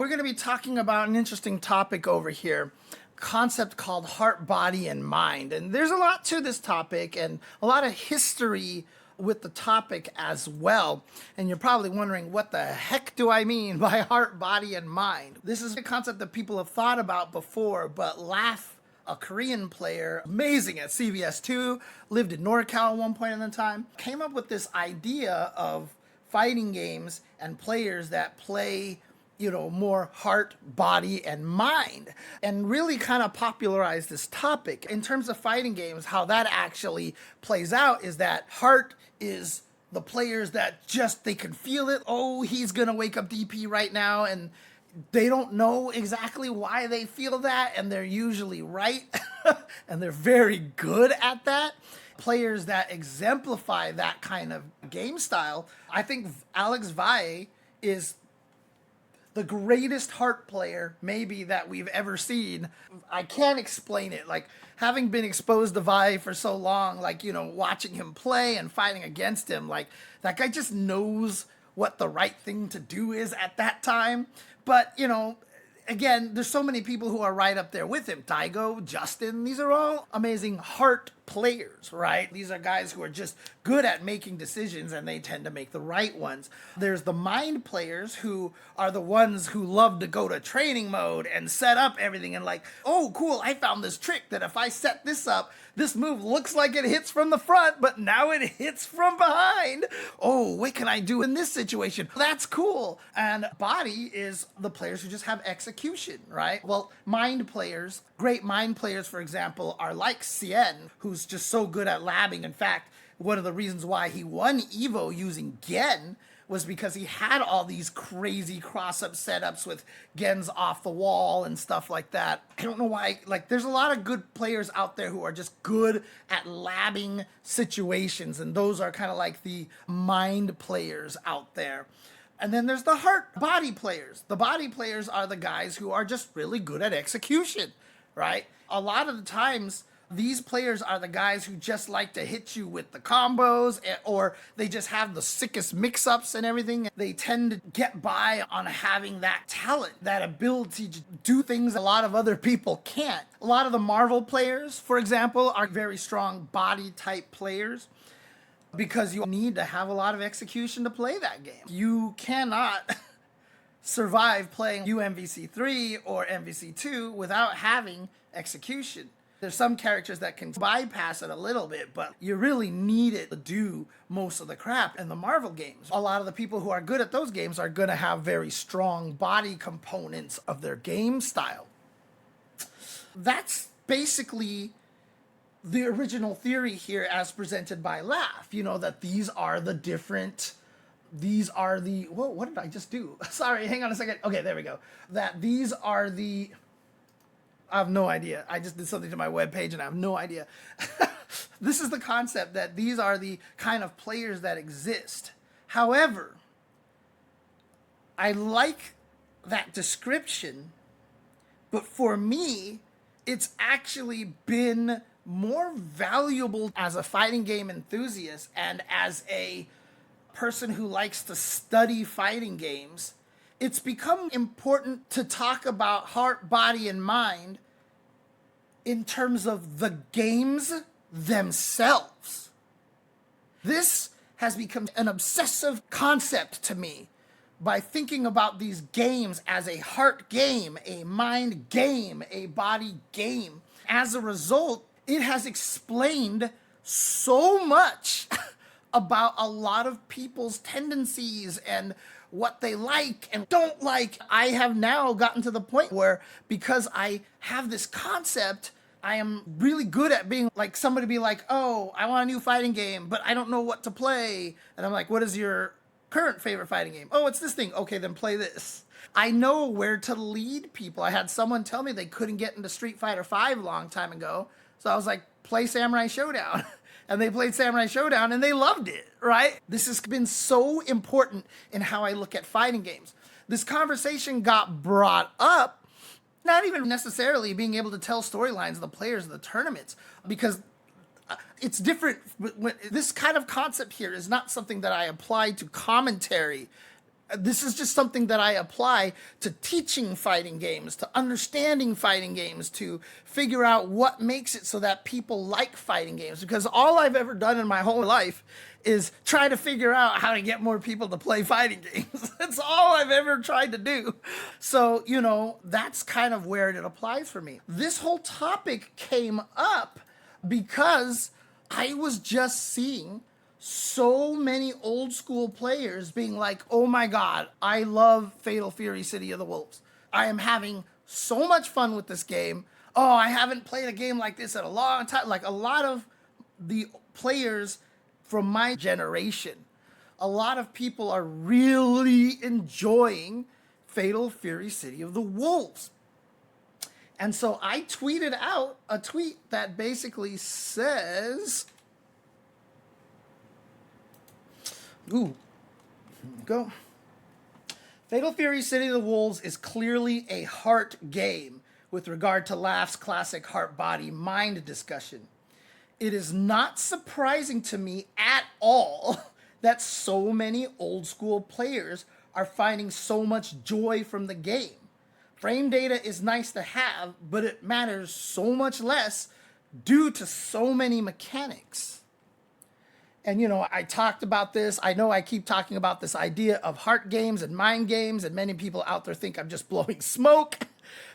We're going to be talking about an interesting topic over here, concept called heart, body, and mind. And there's a lot to this topic and a lot of history with the topic as well. And you're probably wondering, what the heck do I mean by heart, body, and mind? This is a concept that people have thought about before, but a Korean player, amazing at CVS2, lived in NorCal at one point in time, came up with this idea of fighting games and players that play more heart, body, and mind, and really kind of popularize this topic. In terms of fighting games, how that actually plays out is that heart is the players that they can feel it. Oh, he's gonna wake up DP right now, and they don't know exactly why they feel that, and they're usually right, and they're very good at that. Players that exemplify that kind of game style, I think Alex Valle is the greatest heart player maybe that we've ever seen. I can't explain it. Like, having been exposed to Vi for so long, watching him play and fighting against him, that guy just knows what the right thing to do is at that time. But, again, there's so many people who are right up there with him. Daigo, Justin, these are all amazing heart players, right? These are guys who are just good at making decisions, and they tend to make the right ones. There's the mind players, who are the ones who love to go to training mode and set up everything and oh, cool, I found this trick that if I set this up, this move looks like it hits from the front, but now it hits from behind. Oh, what can I do in this situation? That's cool. And body is the players who just have execution, right? Well, mind players, great mind players, for example, are like Cien, who's just so good at labbing. In fact, one of the reasons why he won Evo using Gen was because he had all these crazy cross-up setups with Gens off the wall and stuff like that. I don't know why, there's a lot of good players out there who are just good at labbing situations, and those are kind of like the mind players out there. And then there's the heart body players. The body players are the guys who are just really good at execution, right? A lot of the times, these players are the guys who just like to hit you with the combos, or they just have the sickest mix-ups and everything. They tend to get by on having that talent, that ability to do things a lot of other people can't. A lot of the Marvel players, for example, are very strong body type players, because you need to have a lot of execution to play that game. You cannot survive playing UMVC3 or MVC2 without having execution. There's some characters that can bypass it a little bit, but you really need it to do most of the crap in the Marvel games. A lot of the people who are good at those games are going to have very strong body components of their game style. That's basically the original theory here as presented by Laugh, that these are the, whoa, what did I just do? Sorry, hang on a second. Okay, there we go. That these are the, I have no idea. I just did something to my webpage and I have no idea. This is the concept that these are the kind of players that exist. However, I like that description, but for me, it's actually been more valuable as a fighting game enthusiast and as a person who likes to study fighting games. It's become important to talk about heart, body, and mind in terms of the games themselves. This has become an obsessive concept to me by thinking about these games as a heart game, a mind game, a body game. As a result, it has explained so much about a lot of people's tendencies and what they like and don't like. I have now gotten to the point where, because I have this concept, I am really good at being like, somebody be like, oh, I want a new fighting game, but I don't know what to play. And I'm like, what is your current favorite fighting game? Oh, it's this thing. Okay, then play this. I know where to lead people. I had someone tell me they couldn't get into Street Fighter V a long time ago. So I was like, play Samurai Showdown. And they played Samurai Showdown and they loved it, right? This has been so important in how I look at fighting games. This conversation got brought up, not even necessarily being able to tell storylines of the players of the tournaments, because it's different. This kind of concept here is not something that I apply to commentary This is just something that I apply to teaching fighting games, to understanding fighting games, to figure out what makes it so that people like fighting games. Because all I've ever done in my whole life is try to figure out how to get more people to play fighting games. That's all I've ever tried to do. So, that's kind of where it applies for me. This whole topic came up because I was just seeing so many old school players being like, oh my God, I love Fatal Fury City of the Wolves. I am having so much fun with this game. Oh, I haven't played a game like this in a long time. Like a lot of the players from my generation, a lot of people are really enjoying Fatal Fury City of the Wolves. And so I tweeted out a tweet that basically says, here we go. Fatal Fury City of the Wolves is clearly a heart game with regard to Laugh's classic heart, body, mind discussion. It is not surprising to me at all that so many old school players are finding so much joy from the game. Frame data is nice to have, but it matters so much less due to so many mechanics. And, I talked about this. I know I keep talking about this idea of heart games and mind games, and many people out there think I'm just blowing smoke.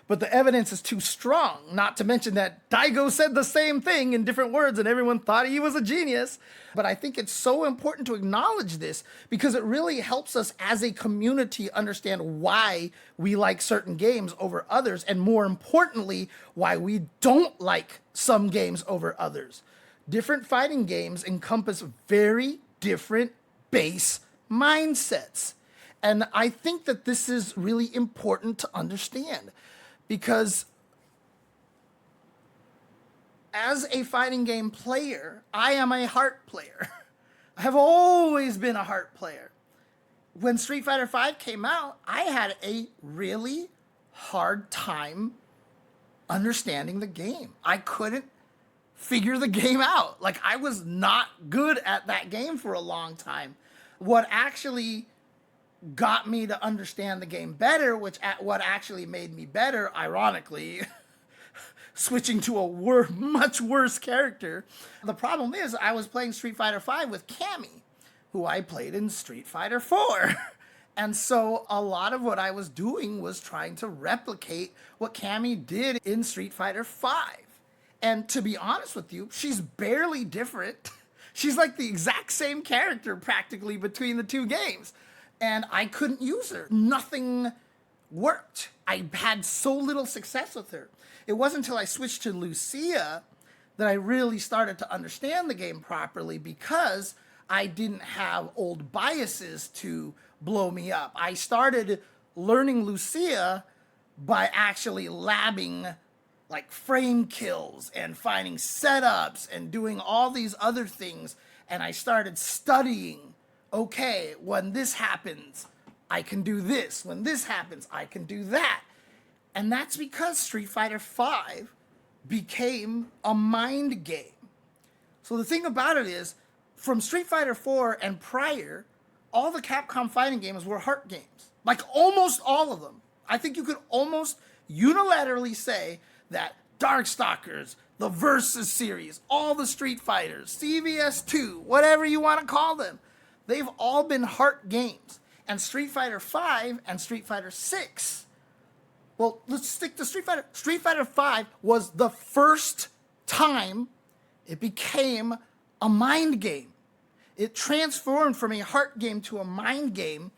But the evidence is too strong, not to mention that Daigo said the same thing in different words and everyone thought he was a genius. But I think it's so important to acknowledge this because it really helps us as a community understand why we like certain games over others, and more importantly, why we don't like some games over others. Different fighting games encompass very different base mindsets. And I think that this is really important to understand because as a fighting game player, I am a heart player. I have always been a heart player. When Street Fighter V came out, I had a really hard time understanding the game. I couldn't figure the game out. Like, I was not good at that game for a long time. What actually got me to understand the game better, what actually made me better, ironically, switching to a much worse character. The problem is I was playing Street Fighter V with Cammy, who I played in Street Fighter 4. And so a lot of what I was doing was trying to replicate what Cammy did in Street Fighter 5. And to be honest with you, she's barely different. She's like the exact same character practically between the two games. And I couldn't use her. Nothing worked. I had so little success with her. It wasn't until I switched to Lucia that I really started to understand the game properly because I didn't have old biases to blow me up. I started learning Lucia by actually labbing like frame kills and finding setups and doing all these other things. And I started studying, okay, when this happens, I can do this. When this happens, I can do that. And that's because Street Fighter V became a mind game. So the thing about it is, from Street Fighter 4 and prior, all the Capcom fighting games were heart games. Like almost all of them. I think you could almost unilaterally say that Darkstalkers, the Versus series, all the Street Fighters, CVS2, whatever you want to call them, they've all been heart games. And Street Fighter V and Street Fighter 6, well, let's stick to Street Fighter. Street Fighter V was the first time it became a mind game. It transformed from a heart game to a mind game,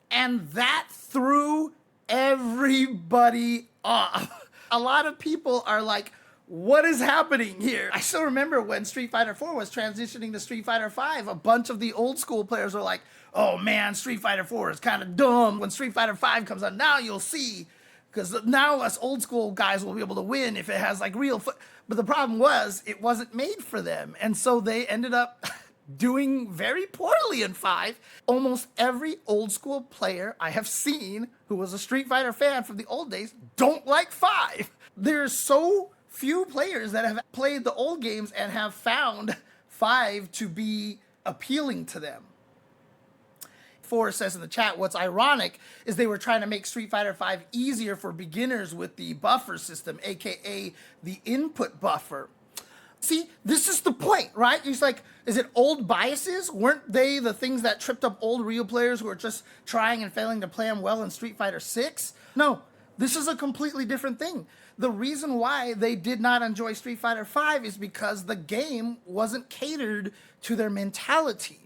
and that threw everybody off. A lot of people are like, what is happening here? I still remember when Street Fighter 4 was transitioning to Street Fighter 5, a bunch of the old school players were like, oh man, Street Fighter 4 is kind of dumb. When Street Fighter 5 comes out, now you'll see. Because now us old school guys will be able to win if it has like real foot. But the problem was it wasn't made for them. And so they ended up doing very poorly in 5. Almost every old school player I have seen who was a Street Fighter fan from the old days don't like 5. There's so few players that have played the old games and have found 5 to be appealing to them. 4 says in the chat, what's ironic is they were trying to make Street Fighter V easier for beginners with the buffer system, aka the input buffer. See, this is the point, right? It's like, is it old biases? Weren't they the things that tripped up old real players who were just trying and failing to play them well in Street Fighter 6? No, this is a completely different thing. The reason why they did not enjoy Street Fighter V is because the game wasn't catered to their mentality.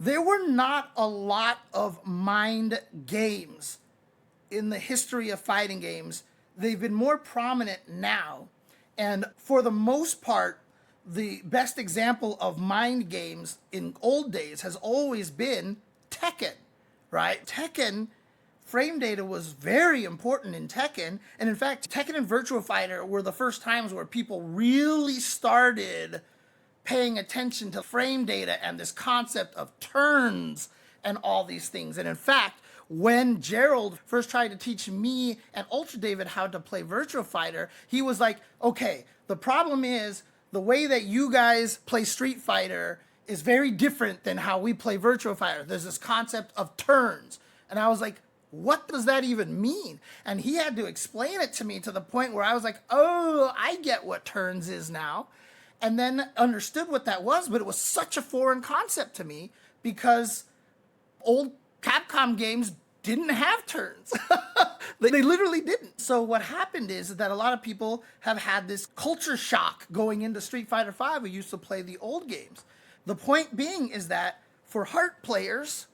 There were not a lot of mind games in the history of fighting games. They've been more prominent now. And for the most part, the best example of mind games in old days has always been Tekken, right? Tekken, frame data was very important in Tekken. And in fact, Tekken and Virtua Fighter were the first times where people really started paying attention to frame data and this concept of turns and all these things. And in fact, when Gerald first tried to teach me and Ultra David how to play Virtua Fighter, he was like, okay, the problem is the way that you guys play Street Fighter is very different than how we play Virtua Fighter. There's this concept of turns. And I was like, what does that even mean? And he had to explain it to me to the point where I was like, oh, I get what turns is now. And then understood what that was, but it was such a foreign concept to me because old Capcom games didn't have turns. They literally didn't. So what happened is that a lot of people have had this culture shock going into Street Fighter V who used to play the old games. The point being is that for heart players,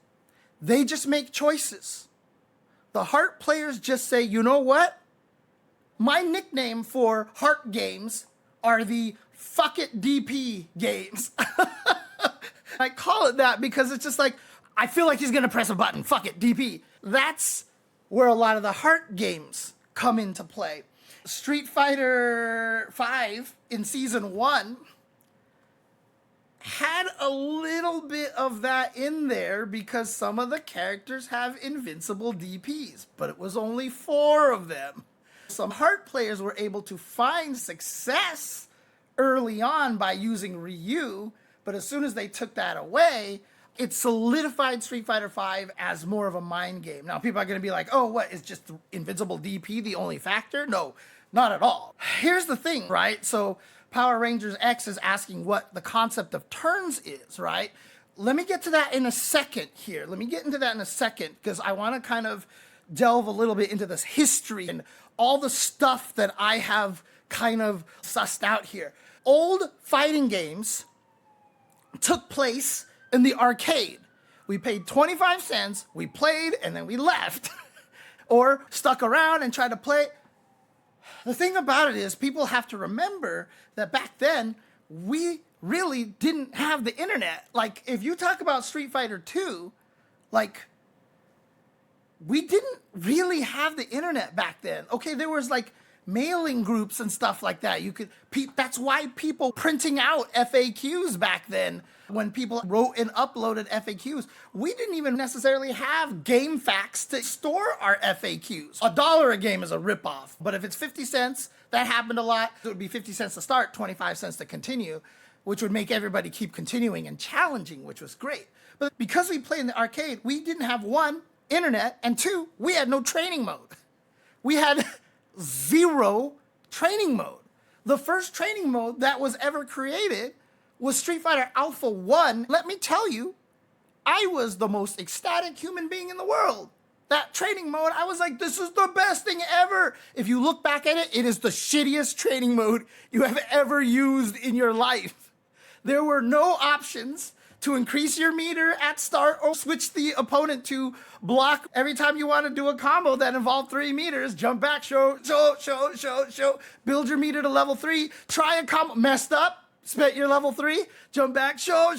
they just make choices. The heart players just say, you know what? My nickname for heart games are the fuck it DP games. I call it that because it's just like, I feel like he's going to press a button. Fuck it, DP. That's where a lot of the heart games come into play. Street Fighter V in Season 1 had a little bit of that in there because some of the characters have invincible DPs, but it was only 4 of them. Some heart players were able to find success early on by using Ryu, but as soon as they took that away, it solidified Street Fighter V as more of a mind game. Now, people are going to be like, oh, what, is just invincible DP the only factor? No, not at all. Here's the thing, right? So Power Rangers X is asking what the concept of turns is, right? Let me get to that in a second here. Let me get into that in a second because I want to kind of delve a little bit into this history and all the stuff that I have kind of sussed out here. Old fighting games took place in the arcade. We paid 25 cents, we played, and then we left. Or stuck around and tried to play. The thing about it is people have to remember that back then, we really didn't have the internet. Like, if you talk about Street Fighter 2, like, we didn't really have the internet back then. Okay, there was like mailing groups and stuff like that. That's why people printing out FAQs back then, when people wrote and uploaded FAQs, we didn't even necessarily have game facts to store our FAQs. $1 a game is a ripoff, but if it's 50 cents, that happened a lot. It would be 50 cents to start, 25 cents to continue, which would make everybody keep continuing and challenging, which was great. But because we played in the arcade, we didn't have 1, internet, and 2, we had no training mode. We had 0 training mode. The first training mode that was ever created was Street Fighter Alpha 1. Let me tell you, I was the most ecstatic human being in the world. That training mode, I was like, this is the best thing ever. If you look back at it, it is the shittiest training mode you have ever used in your life. There were no options to increase your meter at start or switch the opponent to block every time you want to do a combo that involved 3 meters. Jump back, show, build your meter to level 3, try a combo, messed up, spent your level 3, jump back, show.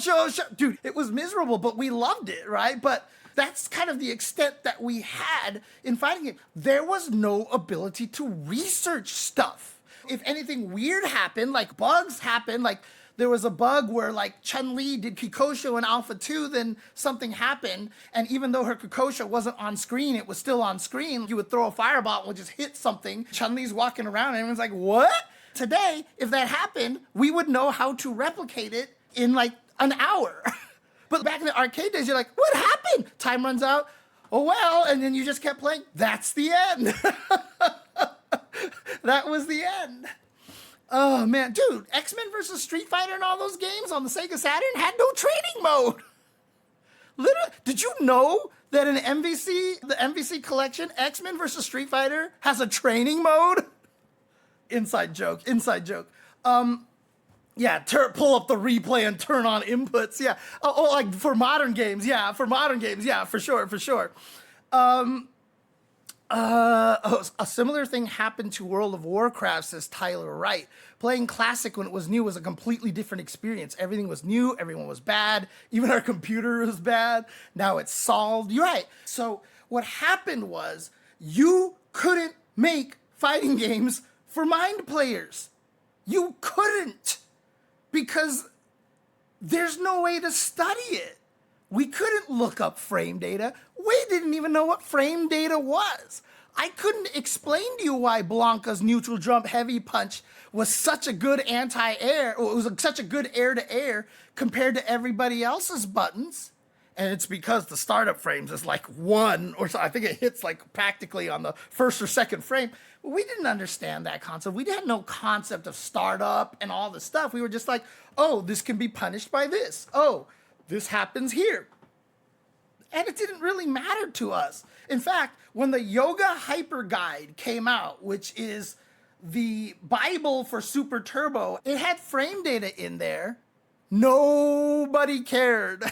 Dude, it was miserable, but we loved it, right? But that's kind of the extent that we had in fighting it. There was no ability to research stuff. If anything weird happened, like bugs happened, like there was a bug where like Chun-Li did Kikosho in Alpha 2, then something happened, and even though her Kikosho wasn't on screen, it was still on screen. You would throw a fireball and would just hit something. Chun-Li's walking around and everyone's like, what? Today, if that happened, we would know how to replicate it in like an hour. But back in the arcade days, you're like, what happened? Time runs out. Oh, well, and then you just kept playing. That's the end. That was the end. Oh, man. Dude, X-Men versus Street Fighter and all those games on the Sega Saturn had no training mode. Literally, did you know that in MVC, the MVC collection, X-Men versus Street Fighter has a training mode? Inside joke. Yeah, pull up the replay and turn on inputs. Yeah. Oh, like for modern games. Yeah, for sure. A similar thing happened to World of Warcraft, says Tyler Wright. Playing Classic when it was new was a completely different experience. Everything was new, everyone was bad, even our computer was bad. Now it's solved. You're right. So what happened was you couldn't make fighting games for mind players. You couldn't, because there's no way to study it. We couldn't look up frame data. We didn't even know what frame data was. I couldn't explain to you why Blanca's neutral jump heavy punch was such a good anti-air, or it was such a good air-to-air compared to everybody else's buttons. And it's because the startup frames is like 1, or so, I think it hits like practically on the first or second frame. We didn't understand that concept. We had no concept of startup and all this stuff. We were just like, oh, this can be punished by this. Oh, this happens here. And it didn't really matter to us. In fact, when the Yoga Hyper Guide came out, which is the Bible for Super Turbo, it had frame data in there. Nobody cared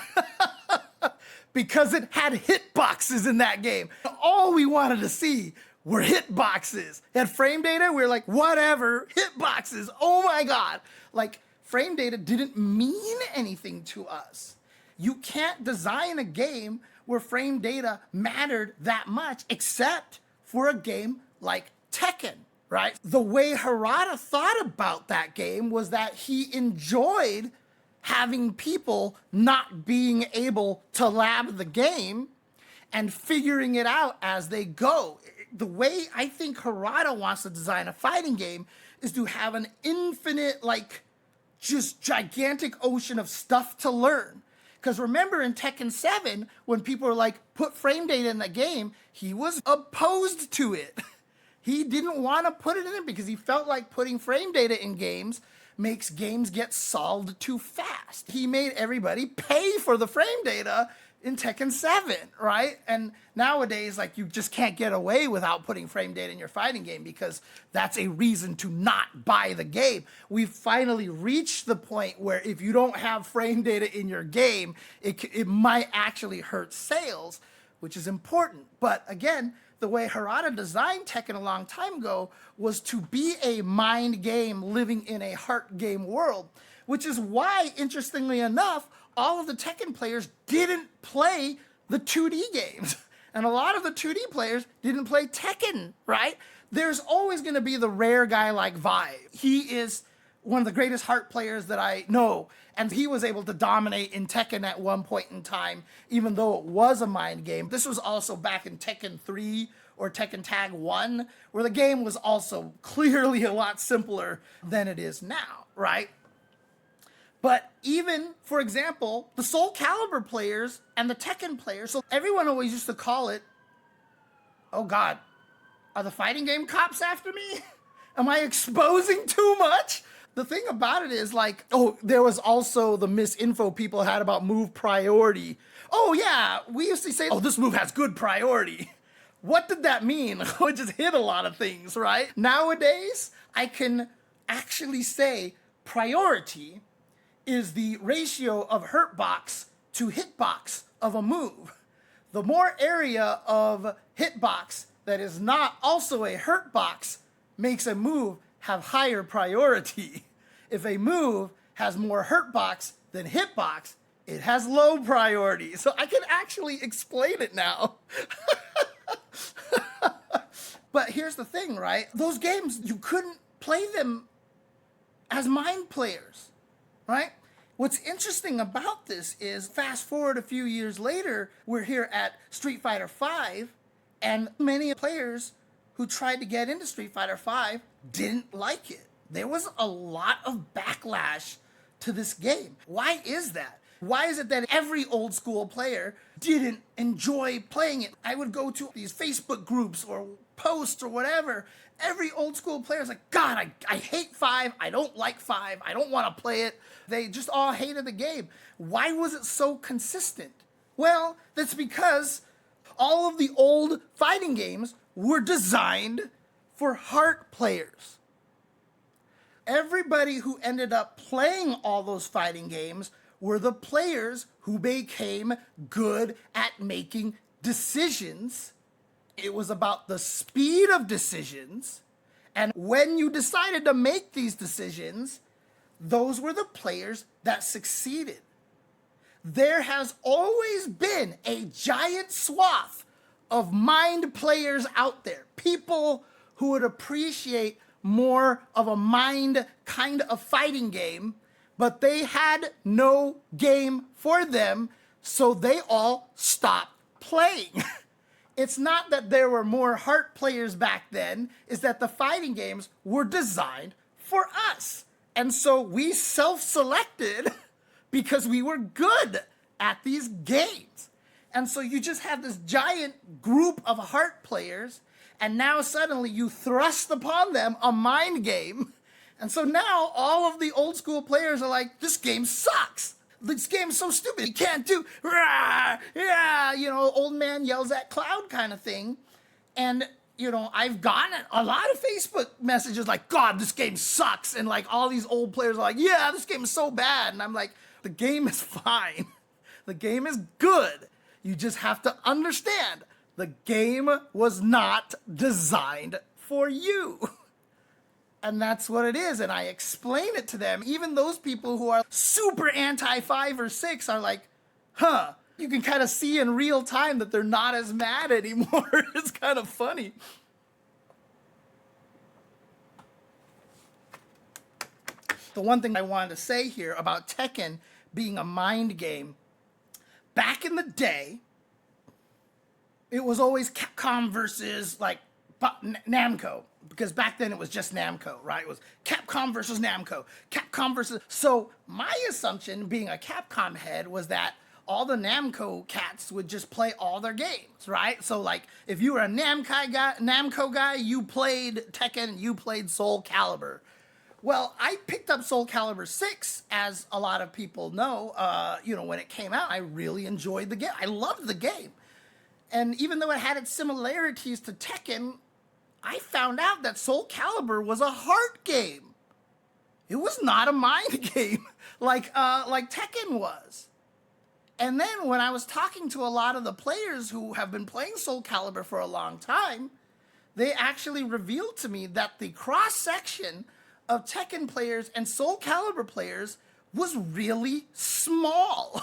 because it had hitboxes in that game. All we wanted to see were hitboxes. It had frame data. We were like, whatever, hitboxes. Oh my God. Like, frame data didn't mean anything to us. You can't design a game where frame data mattered that much, except for a game like Tekken, right? The way Harada thought about that game was that he enjoyed having people not being able to lab the game and figuring it out as they go. The way I think Harada wants to design a fighting game is to have an infinite, like, just gigantic ocean of stuff to learn. Because remember in Tekken 7, when people were like, put frame data in the game, he was opposed to it. He didn't want to put it in because he felt like putting frame data in games makes games get solved too fast. He made everybody pay for the frame data in Tekken 7, right? And nowadays, like, you just can't get away without putting frame data in your fighting game because that's a reason to not buy the game. We've finally reached the point where if you don't have frame data in your game, it might actually hurt sales, which is important. But again, the way Harada designed Tekken a long time ago was to be a mind game living in a heart game world, which is why, interestingly enough, all of the Tekken players didn't play the 2D games. And a lot of the 2D players didn't play Tekken, right? There's always going to be the rare guy like Vi. He is one of the greatest heart players that I know. And he was able to dominate in Tekken at one point in time, even though it was a mind game. This was also back in Tekken 3 or Tekken Tag 1, where the game was also clearly a lot simpler than it is now, right? But even, for example, the Soulcalibur players and the Tekken players, so everyone always used to call it, oh God, are the fighting game cops after me? Am I exposing too much? The thing about it is, like, oh, there was also the misinfo people had about move priority. Oh yeah, we used to say, oh, this move has good priority. What did that mean? It just hit a lot of things, right? Nowadays, I can actually say priority is the ratio of hurtbox to hitbox of a move. The more area of hitbox that is not also a hurtbox makes a move have higher priority. If a move has more hurtbox than hitbox, it has low priority. So I can actually explain it now. But here's the thing, right? Those games, you couldn't play them as mind players, right? What's interesting about this is, fast forward a few years later, we're here at Street Fighter V, and many players who tried to get into Street Fighter V didn't like it. There was a lot of backlash to this game. Why is that? Why is it that every old school player didn't enjoy playing it? I would go to these Facebook groups or posts or whatever. Every old school player is like, God, I hate 5. I don't like 5. I don't want to play it. They just all hated the game. Why was it so consistent? Well, that's because all of the old fighting games were designed for heart players. Everybody who ended up playing all those fighting games were the players who became good at making decisions. It was about the speed of decisions. And when you decided to make these decisions, those were the players that succeeded. There has always been a giant swath of mind players out there, people who would appreciate more of a mind kind of fighting game, but they had no game for them, so they all stopped playing. It's not that there were more heart players back then, it's that the fighting games were designed for us. And so we self-selected because we were good at these games. And so you just have this giant group of heart players, and now suddenly you thrust upon them a mind game. And so now all of the old school players are like, this game sucks. This game is so stupid. You can't do, rah, yeah, old man yells at cloud kind of thing. And, I've gotten a lot of Facebook messages like, God, this game sucks. And like all these old players are like, yeah, this game is so bad. And I'm like, the game is fine. The game is good. You just have to understand the game was not designed for you. And that's what it is. And I explain it to them. Even those people who are super anti 5 or 6 are like, huh. You can kind of see in real time that they're not as mad anymore. It's kind of funny. The one thing I wanted to say here about Tekken being a mind game, back in the day, it was always Capcom versus like Namco, because back then it was just Namco, right? It was Capcom versus Namco, Capcom versus... So my assumption, being a Capcom head, was that all the Namco cats would just play all their games, right? So like, if you were a Namco guy, you played Tekken, you played Soulcalibur. Well, I picked up Soulcalibur 6, as a lot of people know. When it came out, I really enjoyed the game. I loved the game. And even though it had its similarities to Tekken, I found out that Soulcalibur was a heart game. It was not a mind game like Tekken was. And then when I was talking to a lot of the players who have been playing Soulcalibur for a long time, they actually revealed to me that the cross-section of Tekken players and Soulcalibur players was really small.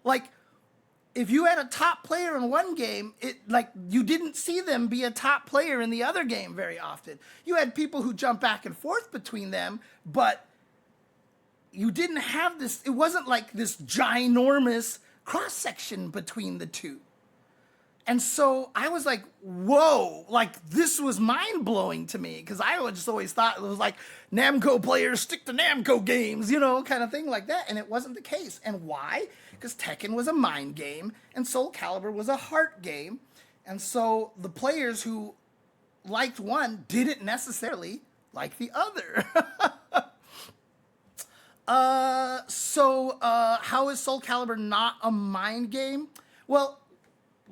Like, if you had a top player in one game, you didn't see them be a top player in the other game very often. You had people who jump back and forth between them, but you didn't have this, it wasn't like this ginormous cross-section between the two. And so I was like, whoa, like this was mind-blowing to me, because I just always thought it was like Namco players stick to Namco games, kind of thing like that. And it wasn't the case. And why? Because Tekken was a mind game and Soulcalibur was a heart game. And so the players who liked one didn't necessarily like the other. How is Soulcalibur not a mind game? Well,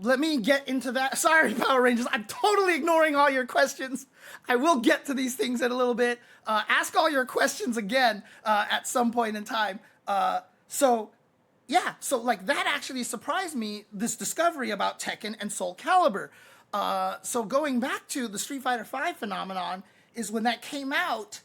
let me get into that. Sorry, Power Rangers. I'm totally ignoring all your questions. I will get to these things in a little bit. Ask all your questions again at some point in time. So that actually surprised me, this discovery about Tekken and Soulcalibur. So going back to the Street Fighter V phenomenon is when that came out,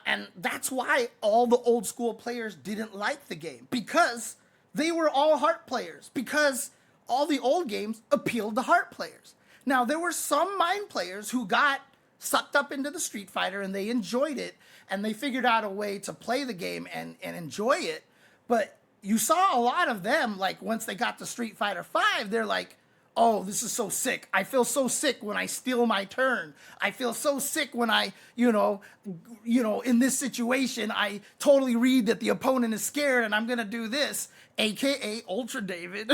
and that's why all the old school players didn't like the game, because they were all heart players, because all the old games appealed to heart players. Now, there were some mind players who got sucked up into the Street Fighter and they enjoyed it, and they figured out a way to play the game and enjoy it. But you saw a lot of them, like once they got to Street Fighter V, they're like, oh, this is so sick. I feel so sick when I steal my turn. I feel so sick when I, in this situation, I totally read that the opponent is scared and I'm going to do this, AKA Ultra David.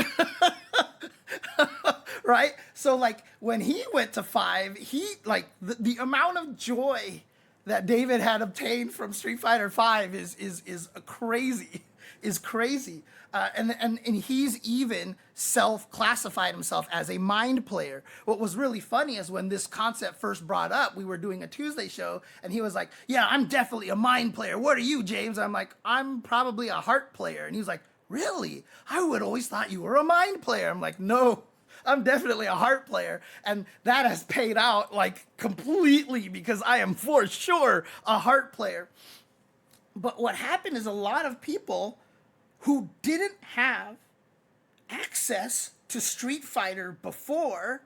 Right? So like when he went to 5, he like the amount of joy that David had obtained from Street Fighter 5 is crazy. Is crazy. And he's even self-classified himself as a mind player. What was really funny is when this concept first brought up, we were doing a Tuesday show, and he was like, yeah, I'm definitely a mind player. What are you, James? I'm like, I'm probably a heart player. And he was like, really? I would always thought you were a mind player. I'm like, no, I'm definitely a heart player. And that has paid out like completely because I am for sure a heart player. But what happened is a lot of people who didn't have access to Street Fighter before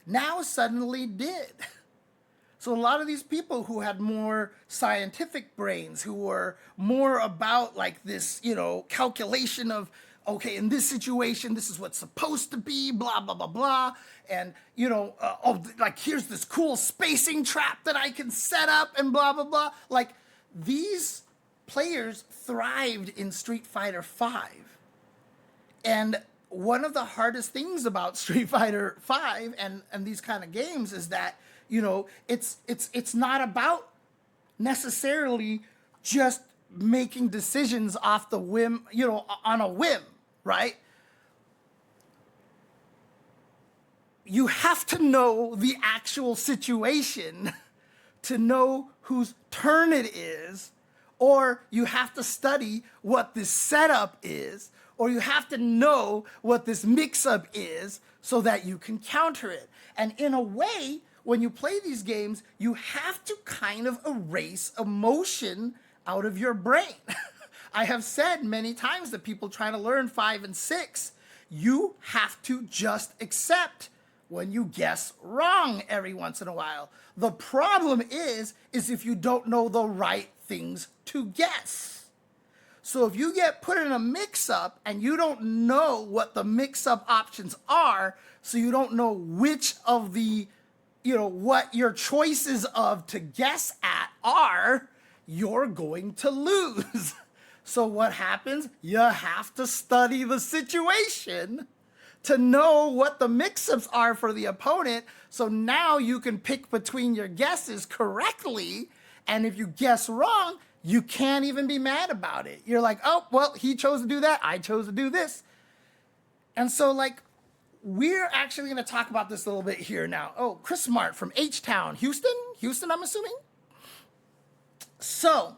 now suddenly did. So a lot of these people who had more scientific brains, who were more about like this, calculation of, okay, in this situation, this is what's supposed to be, blah, blah, blah, blah. And, like here's this cool spacing trap that I can set up and blah, blah, blah. Like these players thrived in Street Fighter 5. And one of the hardest things about Street Fighter 5 and these kind of games is that, it's not about necessarily just making decisions off the whim, on a whim, right? You have to know the actual situation to know whose turn it is, or you have to study what this setup is, or you have to know what this mix-up is so that you can counter it. And in a way, when you play these games, you have to kind of erase emotion out of your brain. I have said many times that people trying to learn 5 and 6, you have to just accept when you guess wrong every once in a while. The problem is if you don't know the right things to guess. So if you get put in a mix-up and you don't know what the mix-up options are, so you don't know which of the, what your choices of to guess at are, you're going to lose. So what happens? You have to study the situation to know what the mix-ups are for the opponent, so now you can pick between your guesses correctly, and if you guess wrong, you can't even be mad about it. You're like, oh, well, he chose to do that, I chose to do this. And so, like, we're actually going to talk about this a little bit here now. Oh, Chris Smart from H-Town, Houston, I'm assuming? So,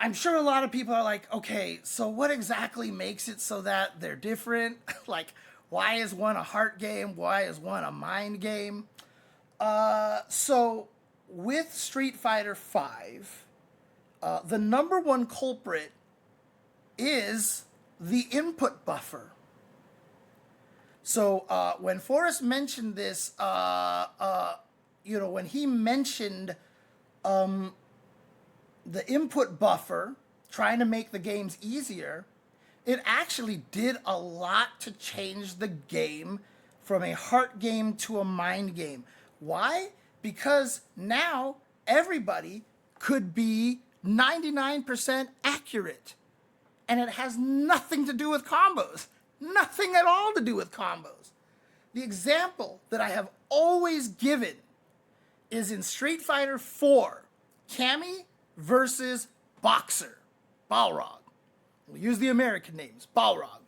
I'm sure a lot of people are like, okay, so what exactly makes it so that they're different? Like, why is one a heart game? Why is one a mind game? So with Street Fighter 5, the number one culprit is the input buffer. So when Forrest mentioned this, when he mentioned the input buffer, trying to make the games easier, it actually did a lot to change the game from a heart game to a mind game. Why? Because now everybody could be 99% accurate. And it has nothing to do with combos. Nothing at all to do with combos. The example that I have always given is in Street Fighter 4, Cammy versus Boxer, Balrog. We'll use the American names, Balrog.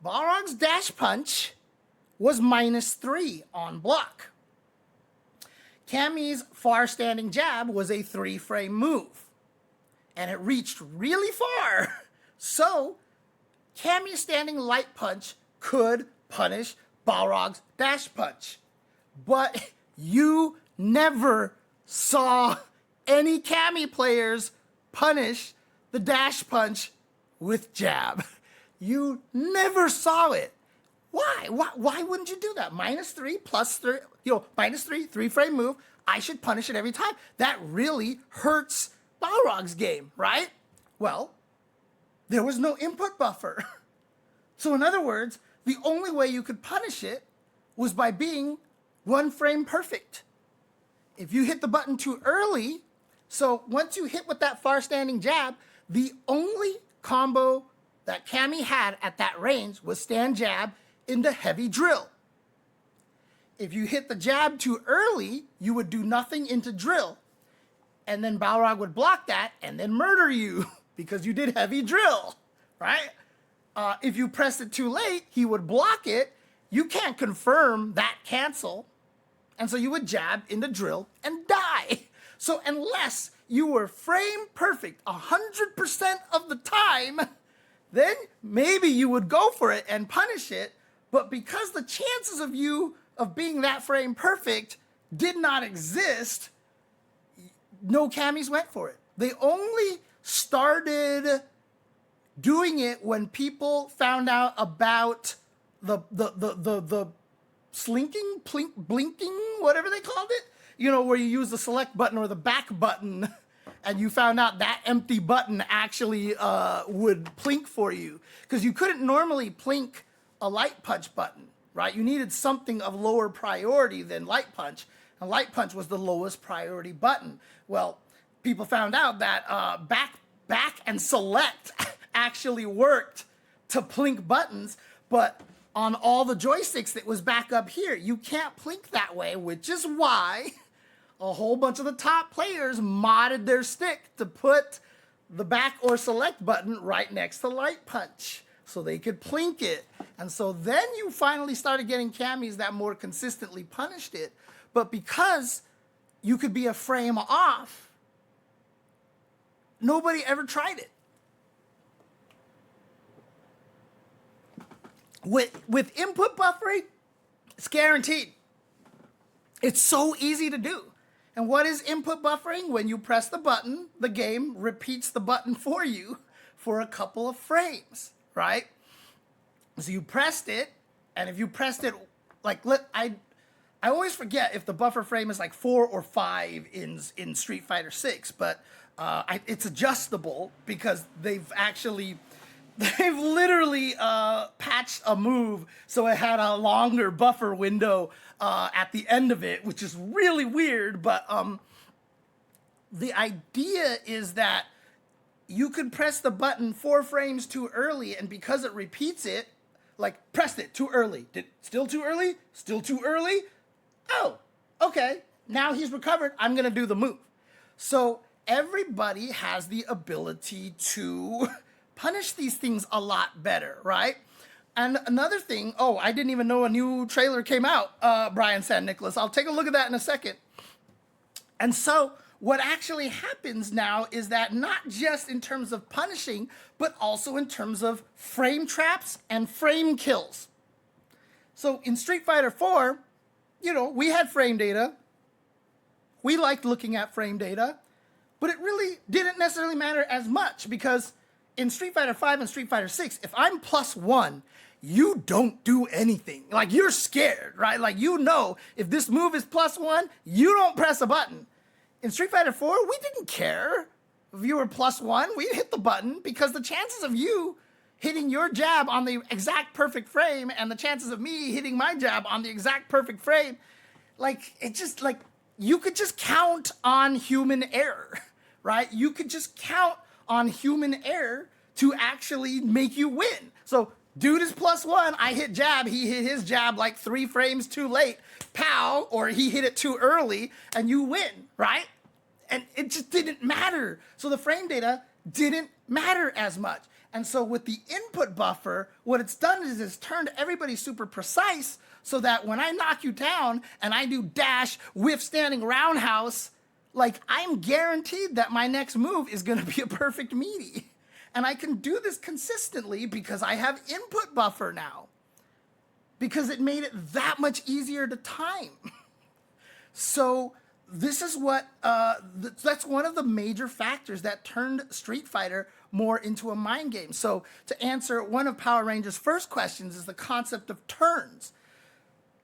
Balrog's dash punch was -3 on block. Cammy's far standing jab was a 3-frame move, and it reached really far. So, Cammy's standing light punch could punish Balrog's dash punch. But you never saw any Cammy players punish the dash punch with jab. You never saw it. Why? Why wouldn't you do that? -3 +3, -3, 3-frame move. I should punish it every time. That really hurts Balrog's game, right? Well, there was no input buffer. So in other words, the only way you could punish it was by being 1 frame perfect. If you hit the button too early, so once you hit with that far standing jab, the only combo that Cammy had at that range was stand jab into heavy drill. If you hit the jab too early, you would do nothing into drill. And then Balrog would block that and then murder you because you did heavy drill, right? If you pressed it too late, he would block it. You can't confirm that cancel. And so you would jab into drill and die. So unless you were frame perfect 100% of the time, then maybe you would go for it and punish it. But because the chances of you of being that frame perfect did not exist, no Cammies went for it. They only started doing it when people found out about the slinking, blinking, whatever they called it. You know, where you use the select button or the back button, and you found out that empty button actually would plink for you. Because you couldn't normally plink a light punch button, right? You needed something of lower priority than light punch. And light punch was the lowest priority button. Well, people found out that back and select actually worked to plink buttons, but on all the joysticks that was back up here, you can't plink that way, which is why a whole bunch of the top players modded their stick to put the back or select button right next to light punch so they could plink it. And so then you finally started getting Cammies that more consistently punished it. But because you could be a frame off, nobody ever tried it. With input buffering, it's guaranteed. It's so easy to do. And what is input buffering? When you press the button, the game repeats the button for you for a couple of frames, right? So you pressed it, and if you pressed it, like, I always forget if the buffer frame is like 4 or 5 in Street Fighter 6, but it's adjustable because they've literally patched a move so it had a longer buffer window at the end of it, which is really weird. But the idea is that you could press the button 4 frames too early, and because it repeats it, like pressed it too early. Still too early? Still too early? Oh, okay. Now he's recovered. I'm going to do the move. So everybody has the ability to punish these things a lot better, right? And another thing, I didn't even know a new trailer came out, Brian San Nicholas. I'll take a look at that in a second. And so what actually happens now is that not just in terms of punishing, but also in terms of frame traps and frame kills. So in Street Fighter 4, we had frame data. We liked looking at frame data, but it really didn't necessarily matter as much because in Street Fighter 5 and Street Fighter 6, if I'm +1, you don't do anything. Like, you're scared, right? Like, if this move is +1, you don't press a button. In Street Fighter 4, we didn't care if you were +1. We'd hit the button because the chances of you hitting your jab on the exact perfect frame and the chances of me hitting my jab on the exact perfect frame, you could just count on human error, right? You could just count on human error to actually make you win. So dude is +1, I hit jab, he hit his jab like 3 frames too late, pow, or he hit it too early, and you win, right? And it just didn't matter. So the frame data didn't matter as much. And so with the input buffer, what it's done is it's turned everybody super precise so that when I knock you down and I do dash, whiff, standing roundhouse, I'm guaranteed that my next move is going to be a perfect meaty. And I can do this consistently because I have input buffer now. Because it made it that much easier to time. So this is that's one of the major factors that turned Street Fighter more into a mind game. So to answer one of Power Ranger's first questions is the concept of turns.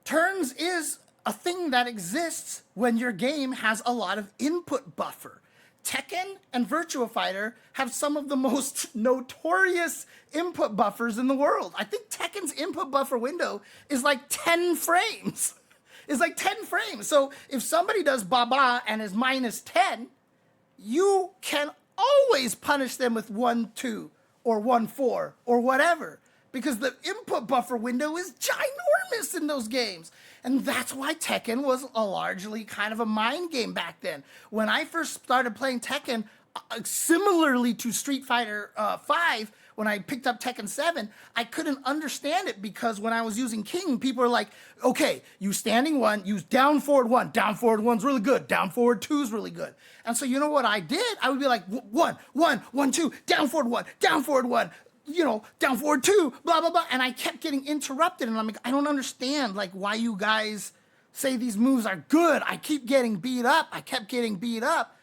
Turns is a thing that exists when your game has a lot of input buffer. Tekken and Virtua Fighter have some of the most notorious input buffers in the world. I think Tekken's input buffer window is like 10 frames. It's like 10 frames. So if somebody does ba-ba and is minus 10, you can always punish them with 1-2 or 1-4 or whatever, because the input buffer window is ginormous in those games. And that's why Tekken was a largely kind of a mind game back then. When I first started playing Tekken, similarly to Street Fighter 5, when I picked up Tekken 7, I couldn't understand it because when I was using King, people were like, okay, you standing one, use down forward one. Down forward one's really good. Down forward two is really good. And so you know what I did? I would be like, 1, 1, 1, 2, down forward one, down forward one, you know, down forward two, blah, blah, blah. And I kept getting interrupted. And I'm like, I don't understand like why you guys say these moves are good. I keep getting beat up. I kept getting beat up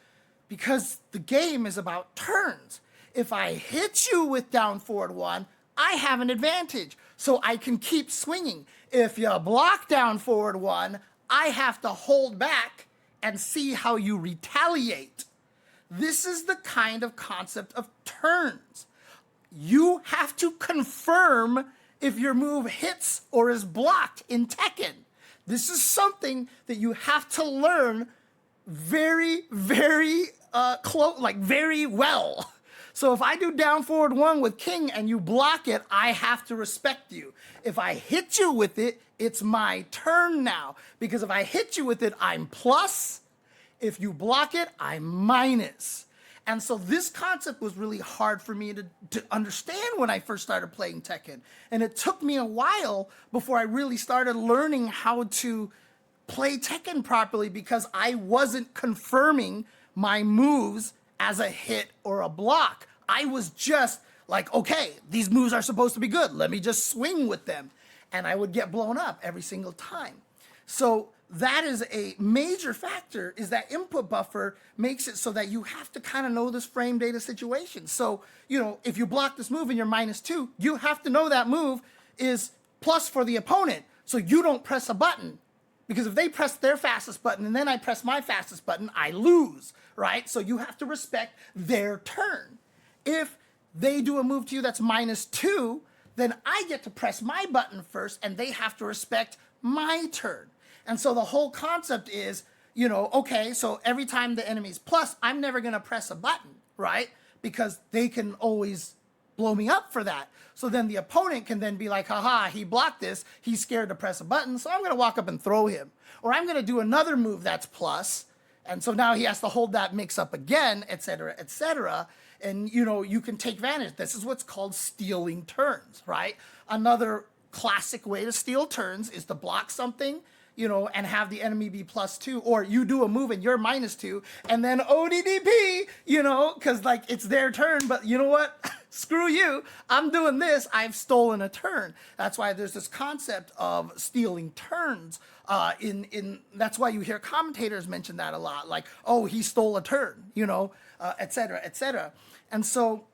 because the game is about turns. If I hit you with down forward one, I have an advantage, so I can keep swinging. If you block down forward one, I have to hold back and see how you retaliate. This is the kind of concept of turns. You have to confirm if your move hits or is blocked in Tekken. This is something that you have to learn very, very very well. So if I do down forward one with King and you block it, I have to respect you. If I hit you with it, it's my turn now. Because if I hit you with it, I'm plus. If you block it, I'm minus. And so this concept was really hard for me to understand when I first started playing Tekken. And it took me a while before I really started learning how to play Tekken properly because I wasn't confirming my moves as a hit or a block. I was just like, okay, these moves are supposed to be good. Let me just swing with them. And I would get blown up every single time. So that is a major factor, is that input buffer makes it so that you have to kind of know this frame data situation. So, you know, if you block this move and you're -2, you have to know that move is plus for the opponent. So you don't press a button. Because if they press their fastest button and then I press my fastest button, I lose, right? So you have to respect their turn. If they do a move to you that's -2, then I get to press my button first and they have to respect my turn. And so the whole concept is, you know, okay, so every time the enemy's plus, I'm never gonna press a button, right? Because they can always blow me up for that. So then the opponent can then be like, haha, he blocked this. He's scared to press a button, so I'm going to walk up and throw him. Or I'm going to do another move that's plus, and so now he has to hold that mix up again, et cetera, et cetera. And, you know, you can take advantage. This is what's called stealing turns, right? Another classic way to steal turns is to block something, you know, and have the enemy be +2, or you do a move and you're -2, and then ODDP, you know, because like it's their turn, but you know what? Screw you, I'm doing this, I've stolen a turn. That's why there's this concept of stealing turns. That's why you hear commentators mention that a lot, like, oh, he stole a turn, you know, et cetera, et cetera. And so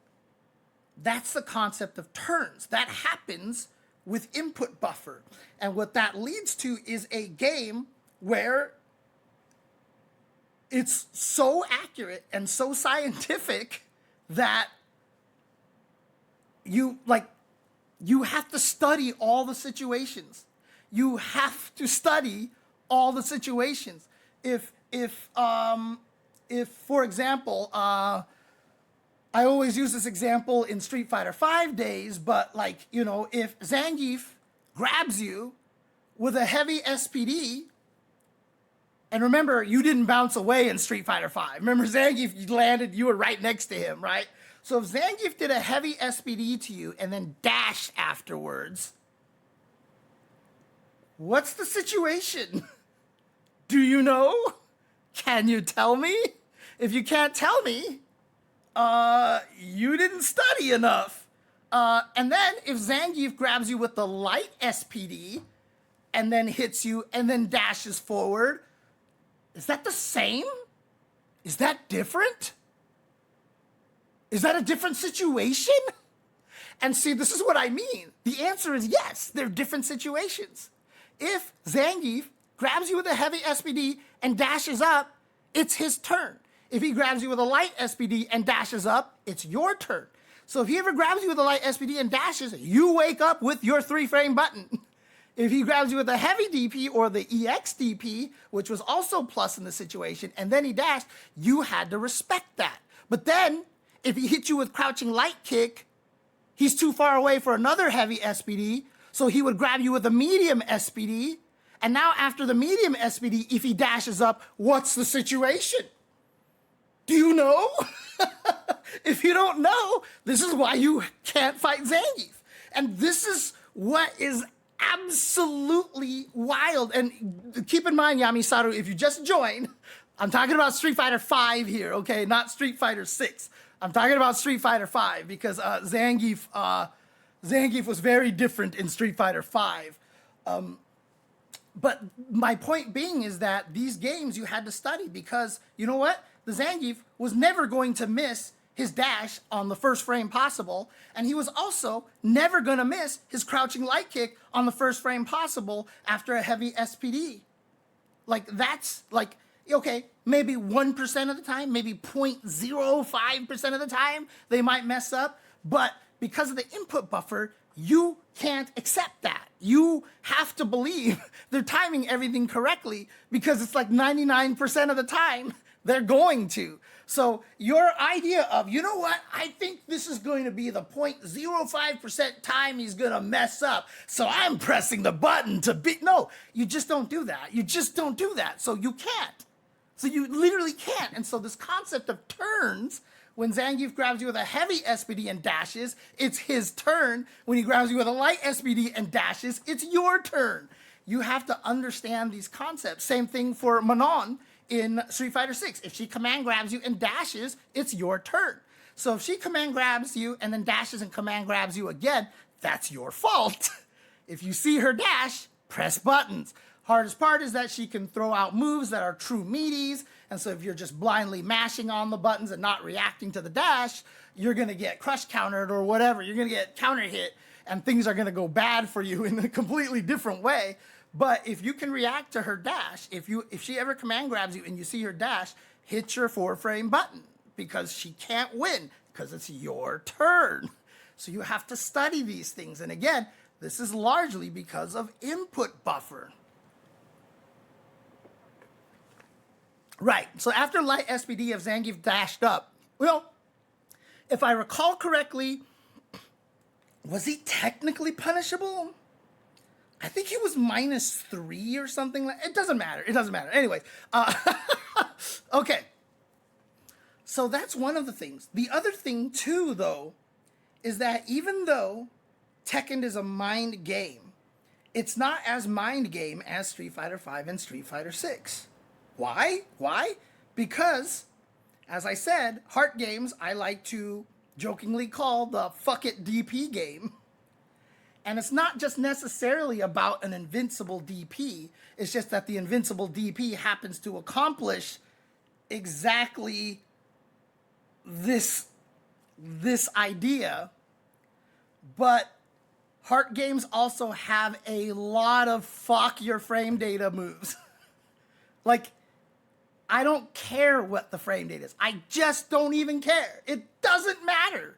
that's the concept of turns. That happens with input buffer. And what that leads to is a game where it's so accurate and so scientific that you have to study all the situations. You have to study all the situations. If for example, I always use this example in Street Fighter 5 days, but like, you know, if Zangief grabs you with a heavy SPD, and remember, you didn't bounce away in Street Fighter 5. Remember, Zangief, you landed, you were right next to him, right? So if Zangief did a heavy SPD to you and then dashed afterwards, what's the situation? Do you know? Can you tell me? If you can't tell me, you didn't study enough. And then if Zangief grabs you with the light SPD and then hits you and then dashes forward, is that the same? Is that different? Is that a different situation? And see, this is what I mean. The answer is yes, they're different situations. If Zangief grabs you with a heavy SPD and dashes up, it's his turn. If he grabs you with a light SPD and dashes up, it's your turn. So if he ever grabs you with a light SPD and dashes, you wake up with your 3-frame button. If he grabs you with a heavy DP or the EX DP, which was also plus in the situation, and then he dashed, you had to respect that. But then, if he hit you with crouching light kick, he's too far away for another heavy SPD, so he would grab you with a medium SPD, and now after the medium SPD, if he dashes up, what's the situation? Do you know? If you don't know, this is why you can't fight Zangief. And this is what is absolutely wild. And keep in mind, Yami-Saru, if you just joined, I'm talking about Street Fighter V here, okay? Not Street Fighter 6. I'm talking about Street Fighter V because Zangief was very different in Street Fighter V. But my point being is that these games you had to study because, you know what? The Zangief was never going to miss his dash on the first frame possible, and he was also never going to miss his crouching light kick on the first frame possible after a heavy SPD. Like, that's, like, okay, maybe 1% of the time, maybe 0.05% of the time, they might mess up, but because of the input buffer, you can't accept that. You have to believe they're timing everything correctly because it's like 99% of the time they're going to. So your idea of, you know what, I think this is going to be the 0.05% time he's going to mess up, so I'm pressing the button to beat. No, you just don't do that. You just don't do that. So you can't. So you literally can't. And so this concept of turns, when Zangief grabs you with a heavy SPD and dashes, it's his turn. When he grabs you with a light SPD and dashes, it's your turn. You have to understand these concepts. Same thing for Manon in Street Fighter 6. If she command grabs you and dashes, it's your turn. So if she command grabs you and then dashes and command grabs you again, that's your fault. If you see her dash, press buttons. Hardest part is that she can throw out moves that are true meaties, and so if you're just blindly mashing on the buttons and not reacting to the dash, you're gonna get crush countered or whatever. You're gonna get counter hit, and things are gonna go bad for you in a completely different way. But if you can react to her dash, if she ever command grabs you and you see her dash, hit your 4-frame button because she can't win because it's your turn. So you have to study these things. And again, this is largely because of input buffer. Right, so after light SPD of Zangief dashed up, well, if I recall correctly, was he technically punishable? I think he was -3 or something. It doesn't matter. It doesn't matter. Anyways, okay. So that's one of the things. The other thing, too, though, is that even though Tekken is a mind game, it's not as mind game as Street Fighter V and Street Fighter 6. Why? Why? Because, as I said, heart games I like to jokingly call the fuck it DP game. And it's not just necessarily about an invincible DP. It's just that the invincible DP happens to accomplish exactly this idea. But heart games also have a lot of fuck your frame data moves. Like, I don't care what the frame data is. I just don't even care. It doesn't matter.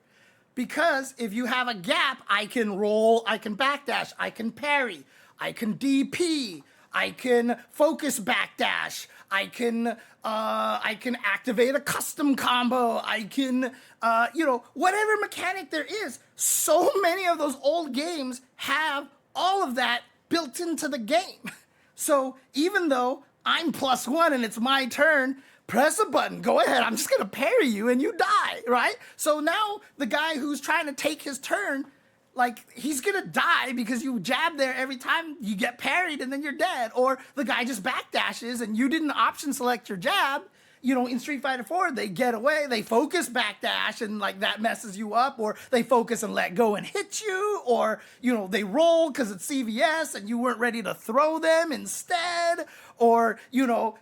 Because if you have a gap, I can roll, I can backdash, I can parry, I can DP, I can focus backdash, I can activate a custom combo, I can, whatever mechanic there is. So many of those old games have all of that built into the game. So even though I'm +1 and it's my turn, press a button, go ahead, I'm just gonna parry you and you die, right? So now the guy who's trying to take his turn, like, he's gonna die because you jab there every time you get parried and then you're dead. Or the guy just backdashes and you didn't option select your jab. You know, in Street Fighter 4, they get away, they focus backdash and like that messes you up, or they focus and let go and hit you, or, you know, they roll because it's CVS and you weren't ready to throw them instead, or, you know,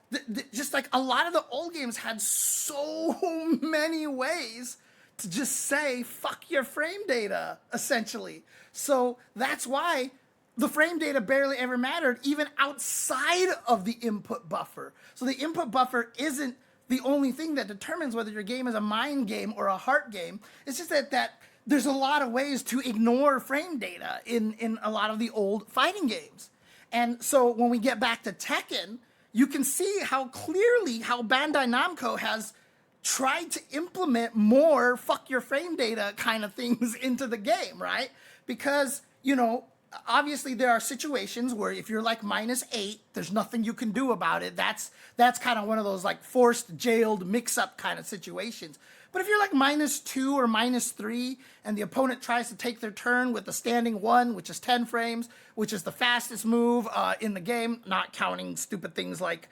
just like a lot of the old games had so many ways to just say, fuck your frame data, essentially. So that's why the frame data barely ever mattered, even outside of the input buffer. So the input buffer isn't the only thing that determines whether your game is a mind game or a heart game. It's just that there's a lot of ways to ignore frame data in a lot of the old fighting games. And so when we get back to Tekken, you can see how clearly how Bandai Namco has tried to implement more fuck your frame data kind of things into the game, right? Because, you know, obviously there are situations where if you're like -8, there's nothing you can do about it. That's kind of one of those like forced jailed mix-up kind of situations. But if you're like -2 or -3 and the opponent tries to take their turn with the standing 1, which is 10 frames, which is the fastest move in the game, not counting stupid things like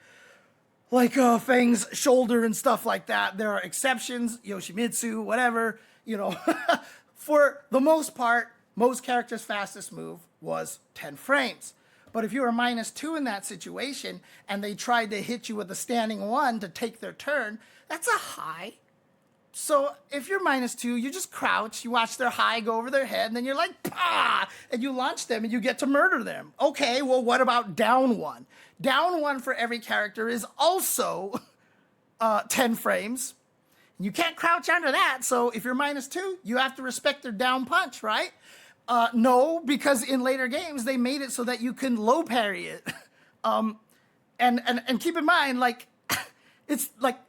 Fang's shoulder and stuff like that. There are exceptions, Yoshimitsu, whatever, you know. For the most part, most characters' fastest move was 10 frames. But if you were -2 in that situation and they tried to hit you with a standing 1 to take their turn, that's a high. So if you're -2, you just crouch, you watch their high go over their head, and then you're like, pah, and you launch them and you get to murder them. Okay, well, what about down 1? Down 1 for every character is also 10 frames. You can't crouch under that, so if you're -2, you have to respect their down punch, right? No, because in later games, they made it so that you can low parry it. And keep in mind, like, it's like,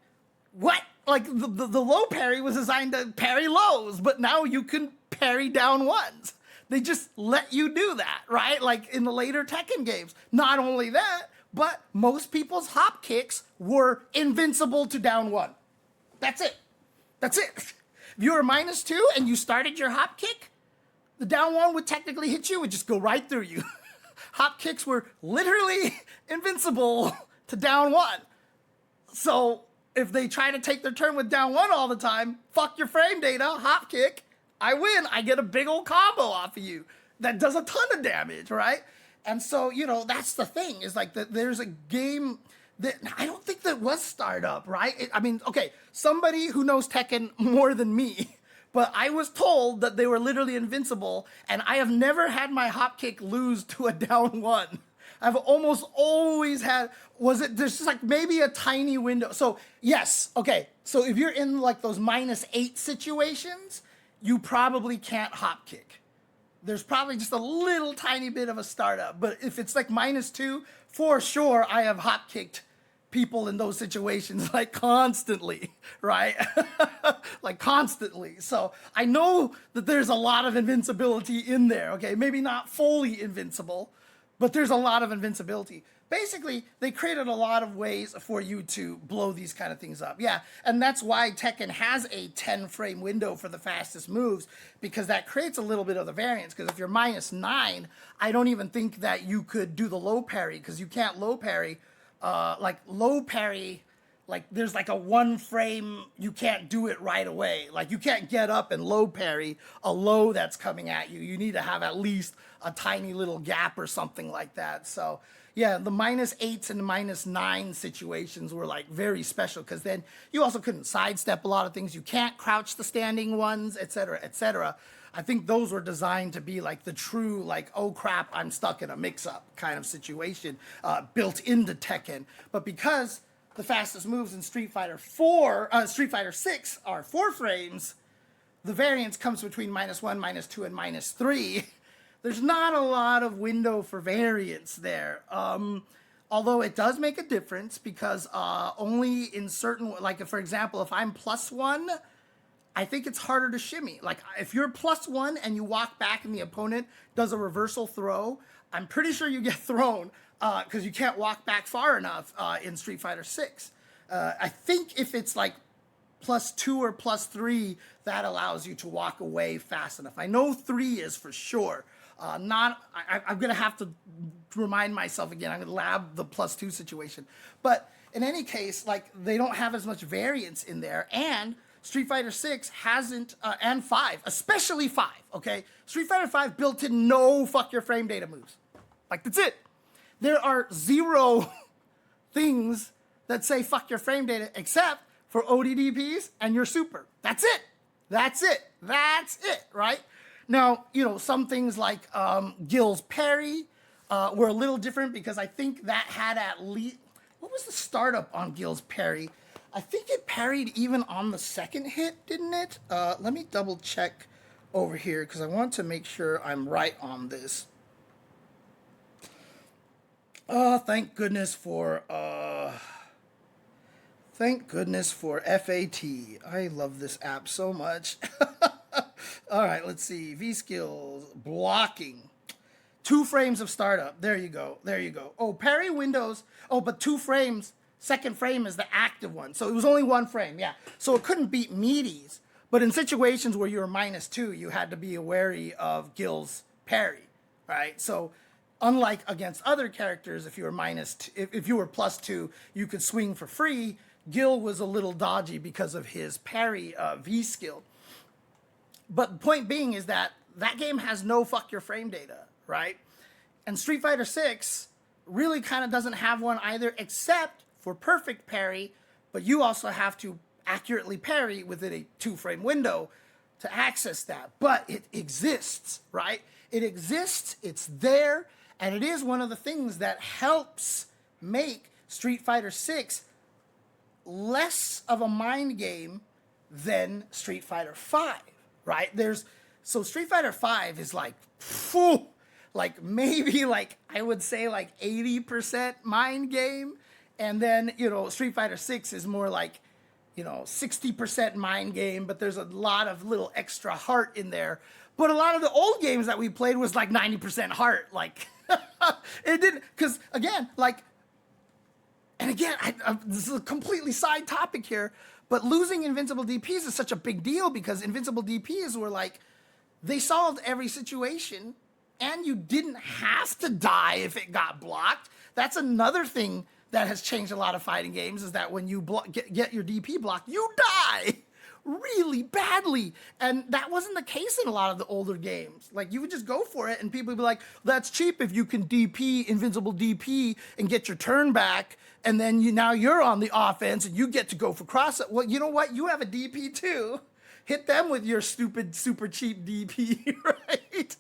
what? Like, the low parry was designed to parry lows, but now you can parry down 1s. They just let you do that, right? Like in the later Tekken games. Not only that, but most people's hop kicks were invincible to down 1. That's it. That's it. If you were -2 and you started your hop kick, the down 1 would technically hit you, would just go right through you. Hop kicks were literally invincible to down 1. So if they try to take their turn with down 1 all the time, fuck your frame data, hop kick, I win. I get a big old combo off of you that does a ton of damage, right? And so, you know, that's the thing, is like there's a game that I don't think that was Startup, right? I mean, okay, somebody who knows Tekken more than me, but I was told that they were literally invincible, and I have never had my hop kick lose to a down 1. I've almost always had, there's just like maybe a tiny window. So yes, okay, so if you're in like those -8 situations, you probably can't hop kick. There's probably just a little tiny bit of a startup, but if it's like -2, for sure I have hop kicked people in those situations like constantly, right? Like constantly. So I know that there's a lot of invincibility in there, okay? Maybe not fully invincible, but there's a lot of invincibility. Basically, they created a lot of ways for you to blow these kind of things up. Yeah, and that's why Tekken has a 10-frame window for the fastest moves, because that creates a little bit of the variance. Because if you're -9, I don't even think that you could do the low parry, because you can't low parry. Like there's like a 1 frame, you can't do it right away. Like you can't get up and low parry a low that's coming at you. You need to have at least a tiny little gap or something like that. So yeah, the -8s and -9 situations were like very special, because then you also couldn't sidestep a lot of things. You can't crouch the standing 1s, etc., etc. I think those were designed to be like the true, like, oh crap, I'm stuck in a mix-up kind of situation built into Tekken. But because the fastest moves in Street Fighter 6 are 4 frames, the variance comes between -1, -2, and -3. There's not a lot of window for variance there. Although it does make a difference, because only in certain, like for example, if I'm +1, I think it's harder to shimmy. Like if you're +1 and you walk back and the opponent does a reversal throw, I'm pretty sure you get thrown, because you can't walk back far enough in Street Fighter 6. I think if it's like +2 or +3, that allows you to walk away fast enough. I know 3 is for sure. I'm going to have to remind myself again. I'm going to lab the +2 situation. But in any case, like they don't have as much variance in there. And Street Fighter 6 hasn't, and 5, especially 5, okay? Street Fighter 5 built in no fuck your frame data moves. Like, that's it. There are 0 things that say fuck your frame data, except for ODDPs and your super. That's it. That's it. That's it, right? Now, you know, some things like Gil's parry were a little different, because I think that had at least, what was the startup on Gil's parry? I think it parried even on the second hit, didn't it? Let me double check over here because I want to make sure I'm right on this. Oh, thank goodness for FAT. I love this app so much. All right, let's see. V skills, blocking. 2 frames of startup. There you go. There you go. Oh, parry windows. Oh, but 2 frames. Second frame is the active one. So it was only 1 frame. Yeah. So it couldn't beat meaties. But in situations where you were -2, you had to be wary of Gil's parry, right? So unlike against other characters, if you were if you were +2, you could swing for free. Gil was a little dodgy because of his parry V skill. But the point being is that game has no fuck your frame data, right? And Street Fighter 6 really kind of doesn't have one either, except for perfect parry, but you also have to accurately parry within a 2-frame window to access that. But it exists, right? It exists, it's there, and it is one of the things that helps make Street Fighter 6 less of a mind game than Street Fighter 5, right? So Street Fighter 5 is like, maybe I would say 80% mind game. And then, Street Fighter 6 is more 60% mind game, but there's a lot of little extra heart in there. But a lot of the old games that we played was 90% heart. It didn't, because again, and again, this is a completely side topic here, but losing invincible DPs is such a big deal because invincible DPs were they solved every situation and you didn't have to die if it got blocked. That's another thing that has changed a lot of fighting games, is that when you get your DP blocked, you die really badly. And that wasn't the case in a lot of the older games. You would just go for it and people would be like, that's cheap if you can DP, invincible DP, and get your turn back. And then now you're on the offense and you get to go for cross. Well, you know what? You have a DP too. Hit them with your stupid, super cheap DP, right?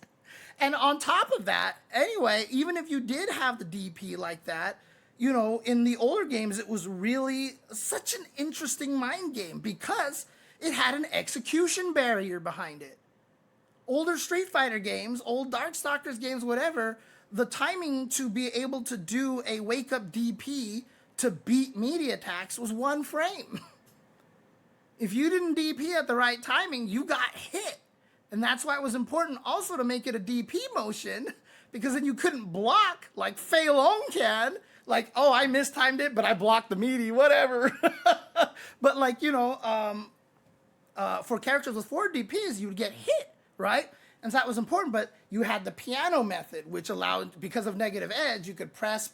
And on top of that, anyway, even if you did have the DP like that, in the older games, it was really such an interesting mind game because it had an execution barrier behind it. Older Street Fighter games, old Darkstalkers games, whatever, the timing to be able to do a wake-up DP to beat media attacks was 1 frame. If you didn't DP at the right timing, you got hit. And that's why it was important also to make it a DP motion, because then you couldn't block like Fei Long can. Oh, I mistimed it, but I blocked the meaty, whatever. But for characters with 4 DPs, you would get hit, right? And so that was important, but you had the piano method, which allowed, because of negative edge, you could press,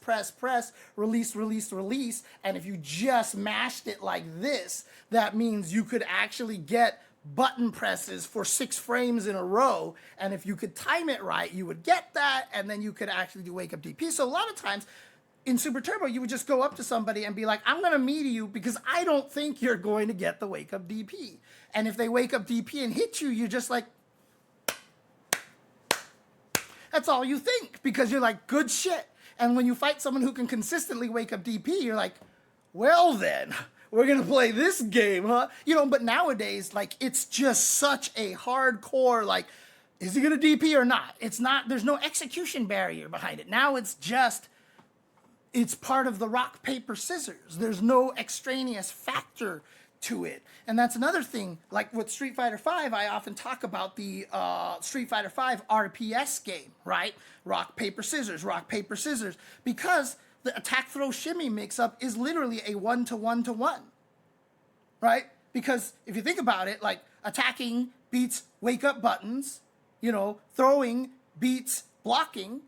release, and if you just mashed it like this, that means you could actually get button presses for 6 frames in a row, and if you could time it right, you would get that, and then you could actually do wake-up DP. So a lot of times, in Super Turbo, you would just go up to somebody and be like, I'm going to meet you because I don't think you're going to get the wake-up DP. And if they wake up DP and hit you, you're just like, that's all you think, because you're like, good shit. And when you fight someone who can consistently wake up DP, you're like, well then, we're going to play this game, huh? But nowadays, it's just such a hardcore, is he going to DP or not? It's not, there's no execution barrier behind it. Now it's part of the rock, paper, scissors. There's no extraneous factor to it. And that's another thing, with Street Fighter V, I often talk about the Street Fighter V RPS game, right? Rock, paper, scissors, because the attack, throw, shimmy mix-up is literally a 1-to-1-to-1, right? Because if you think about it, attacking beats wake-up buttons, throwing beats blocking,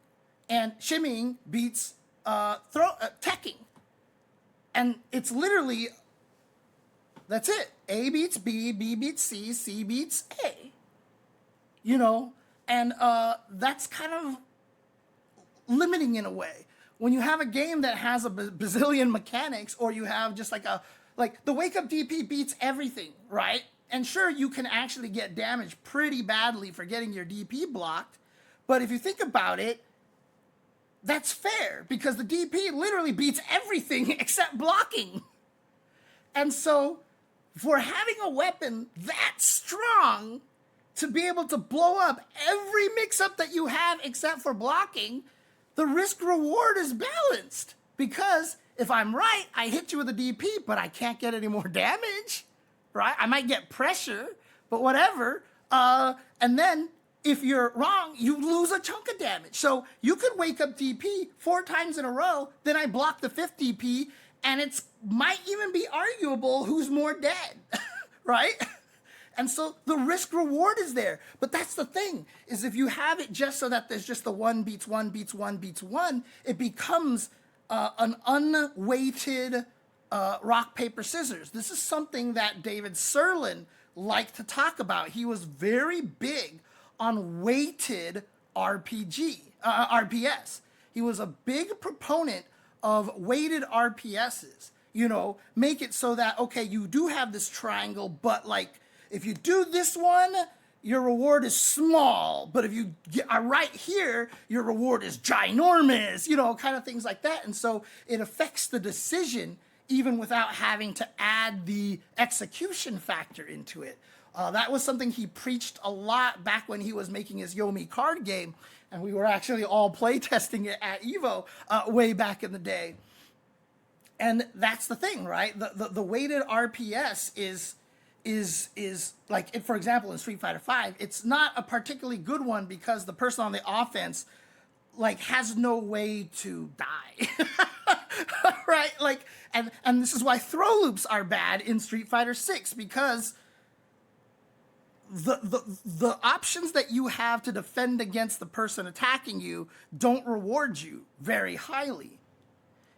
and shimmying beats teching. And it's literally, that's it. A beats B, B beats C, C beats A. And that's kind of limiting in a way. When you have a game that has a bazillion mechanics, or you have just the wake-up DP beats everything, right? And sure, you can actually get damaged pretty badly for getting your DP blocked, but if you think about it, that's fair, because the DP literally beats everything except blocking. And so for having a weapon that strong to be able to blow up every mix-up that you have except for blocking, the risk-reward is balanced. Because if I'm right, I hit you with a DP, but I can't get any more damage, right? I might get pressure, but whatever. And then if you're wrong, you lose a chunk of damage. So you could wake up DP 4 times in a row, then I block the 5th DP, and it might even be arguable who's more dead, right? And so the risk reward is there. But that's the thing, is if you have it just so that there's just the 1 beats 1 beats 1 beats 1, it becomes an unweighted rock, paper, scissors. This is something that David Serlin liked to talk about. He was very big on weighted RPS. He was a big proponent of weighted RPSs. You know, make it so that, okay, you do have this triangle, but like, if you do this one, your reward is small. But if you are right here, your reward is ginormous, you know, kind of things like that. And so it affects the decision even without having to add the execution factor into it. That was something he preached a lot back when he was making his Yomi card game. And we were actually all playtesting it at EVO way back in the day. And that's the thing, right? The weighted RPS is like, for example, in Street Fighter V, it's not a particularly good one because the person on the offense like has no way to die, right? Like, and this is why throw loops are bad in Street Fighter VI, because the options that you have to defend against the person attacking you don't reward you very highly.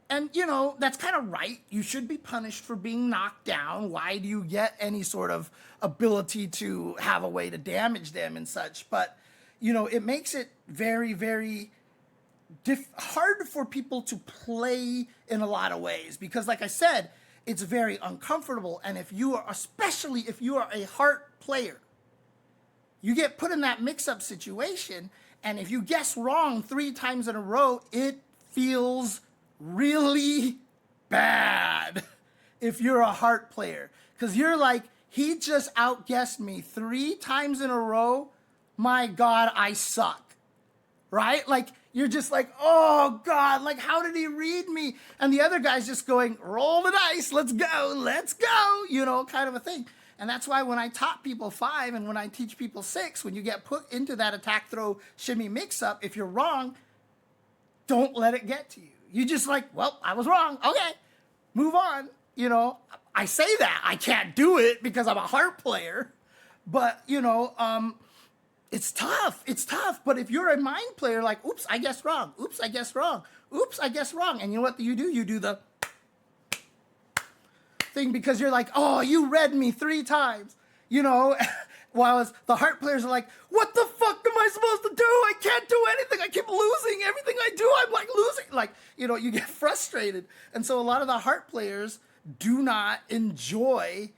And, you know, that's kind of right. You should be punished for being knocked down. Why do you get any sort of ability to have a way to damage them and such? But, you know, it makes it very, very hard for people to play in a lot of ways. Because, like I said, it's very uncomfortable. And if you are, especially if you are a heart player, you get put in that mix-up situation. And if you guess wrong 3 times in a row, it feels really bad if you're a heart player, because you're like, he just outguessed me 3 times in a row. My God, I suck, right? Like, you're just like, oh God, like, how did he read me? And the other guy's just going, roll the dice, let's go, you know, kind of a thing. And that's why when I taught people 5 and when I teach people 6, when you get put into that attack, throw, shimmy mix up, if you're wrong, don't let it get to you. You just like, well, I was wrong. Okay, move on. You know, I say that. I can't do it because I'm a heart player. But, you know, it's tough. It's tough. But if you're a mind player, like, oops, I guessed wrong. Oops, I guessed wrong. Oops, I guessed wrong. And you know what you do? You do the thing because you're like, oh, you read me 3 times. You know, while the heart players are like, what the fuck am I supposed to do? I can't do anything. I keep losing. Everything I do, I'm like losing. Like, you know, you get frustrated. And so a lot of the heart players do not enjoy,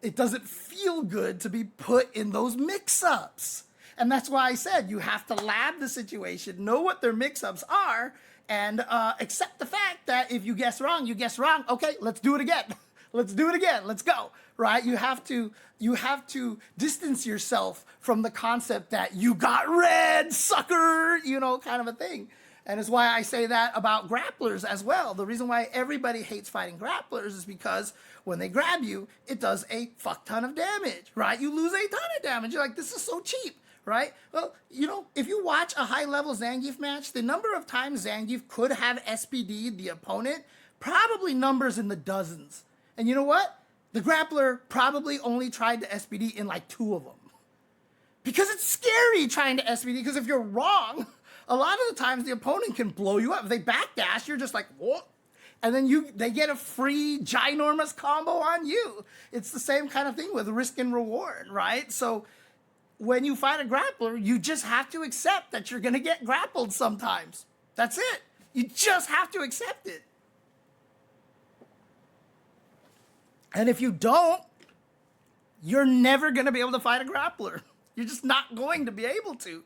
it doesn't feel good to be put in those mix-ups. And that's why I said you have to lab the situation, know what their mix-ups are, and accept the fact that if you guess wrong, you guess wrong. Okay, let's do it again. Let's do it again. Let's go. Right? You have to distance yourself from the concept that you got red, sucker, you know, kind of a thing. And it's why I say that about grapplers as well. The reason why everybody hates fighting grapplers is because when they grab you, it does a fuck ton of damage, right? You lose a ton of damage. You're like, this is so cheap, right? Well, you know, if you watch a high-level Zangief match, the number of times Zangief could have SPD'd the opponent probably numbers in the dozens. And you know what? The grappler probably only tried to SPD in like 2 of them. Because it's scary trying to SPD, because if you're wrong, a lot of the times the opponent can blow you up. If they backdash, you're just like, what? And then they get a free ginormous combo on you. It's the same kind of thing with risk and reward, right? So when you fight a grappler, you just have to accept that you're going to get grappled sometimes. That's it. You just have to accept it. And if you don't, you're never going to be able to fight a grappler. You're just not going to be able to.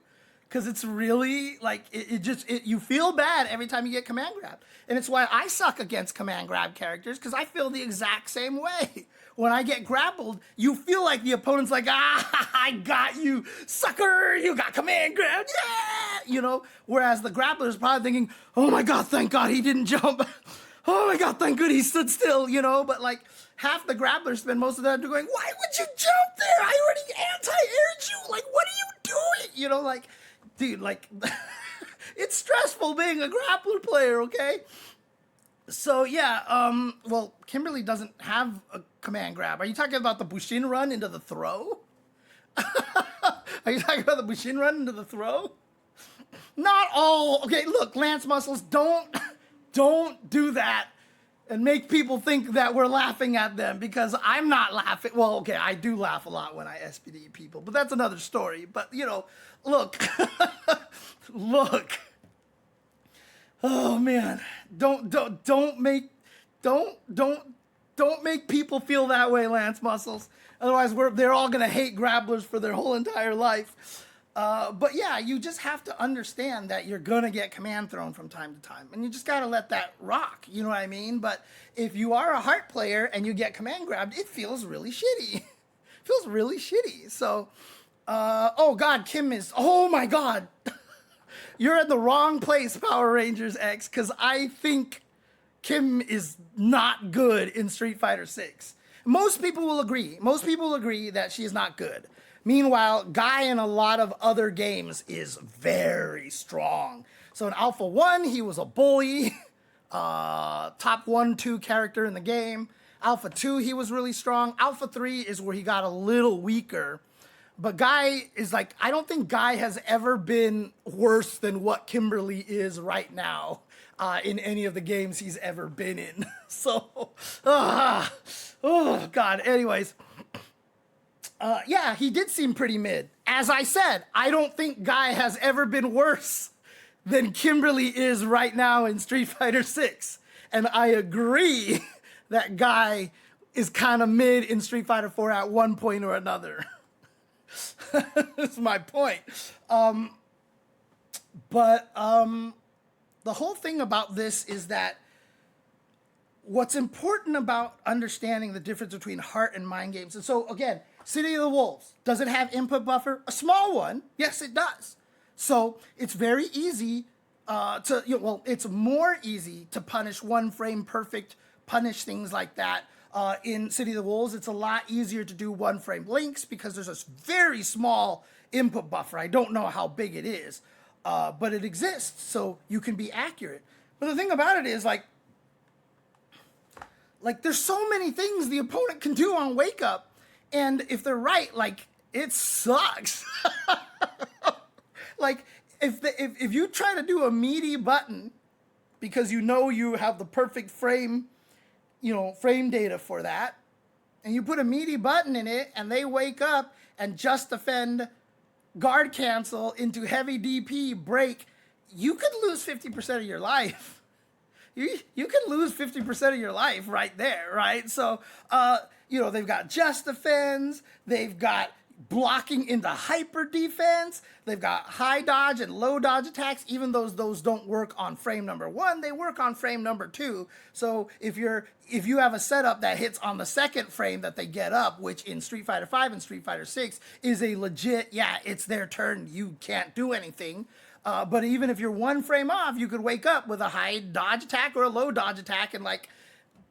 because it's really like you feel bad every time you get command grabbed, and it's why I suck against command grab characters, because I feel the exact same way. When I get grappled, you feel like the opponent's like, I got you, sucker, you got command grabbed, yeah, you know. Whereas the grappler is probably thinking, oh my god, thank god he didn't jump. Oh my god, thank good he stood still, you know. But like half the grapplers spend most of the time going, why would you jump there? I already anti-aired you. Like, what are you doing? You know, like, dude, like, it's stressful being a grappler player, okay? So yeah, well, Kimberly doesn't have a command grab. Are you talking about the Bushin run into the throw? Are you talking about the Bushin run into the throw? Not all. Okay, look, Lance Muscles, don't do that and make people think that we're laughing at them, because I'm not laughing. Well, okay, I do laugh a lot when I SPD people, but that's another story. But you know, look, look. Oh man, don't make people feel that way, Lance Muscles. Otherwise, they're all gonna hate grapplers for their whole entire life. But yeah, you just have to understand that you're gonna get command thrown from time to time, and you just gotta let that rock. You know what I mean? But if you are a heart player and you get command grabbed, it feels really shitty. It feels really shitty. So, oh god, Kim is. Oh my god. You're in the wrong place, Power Rangers X, because I think Kim is not good in Street Fighter 6. Most people will agree. Most people will agree that she is not good. Meanwhile, Guy in a lot of other games is very strong. So in Alpha 1, he was a bully, top 1-2 character in the game. Alpha 2, he was really strong. Alpha 3 is where he got a little weaker. But Guy is like, I don't think Guy has ever been worse than what Kimberly is right now in any of the games he's ever been in. So, oh God. Anyways, yeah, he did seem pretty mid. As I said, I don't think Guy has ever been worse than Kimberly is right now in Street Fighter 6. And I agree that Guy is kind of mid in Street Fighter 4 at one point or another. That's my point. But the whole thing about this is that what's important about understanding the difference between heart and mind games. And so again, City of the Wolves, does it have input buffer? A small one. Yes, it does. So it's very easy it's more easy to punish one frame perfect, punish things like that. In City of the Wolves, it's a lot easier to do one frame links because there's a very small input buffer. I don't know how big it is, but it exists, so you can be accurate. But the thing about it is, like there's so many things the opponent can do on Wake Up, and if they're right, like, it sucks. Like, if you try to do a meaty button because you know you have the perfect frame, frame data for that, and you put a meaty button in it, and they wake up and just defend, guard cancel into heavy DP break, you could lose 50% of your life. You could lose 50% of your life right there, right? So, they've got just defends, they've got blocking into hyper defense, they've got high dodge and low dodge attacks. Even though those don't work on frame number 1, they work on frame number 2. So if you have a setup that hits on the second frame that they get up, which in Street Fighter 5 and Street Fighter 6 is a legit, it's their turn, you can't do anything. But even if you're one frame off, you could wake up with a high dodge attack or a low dodge attack and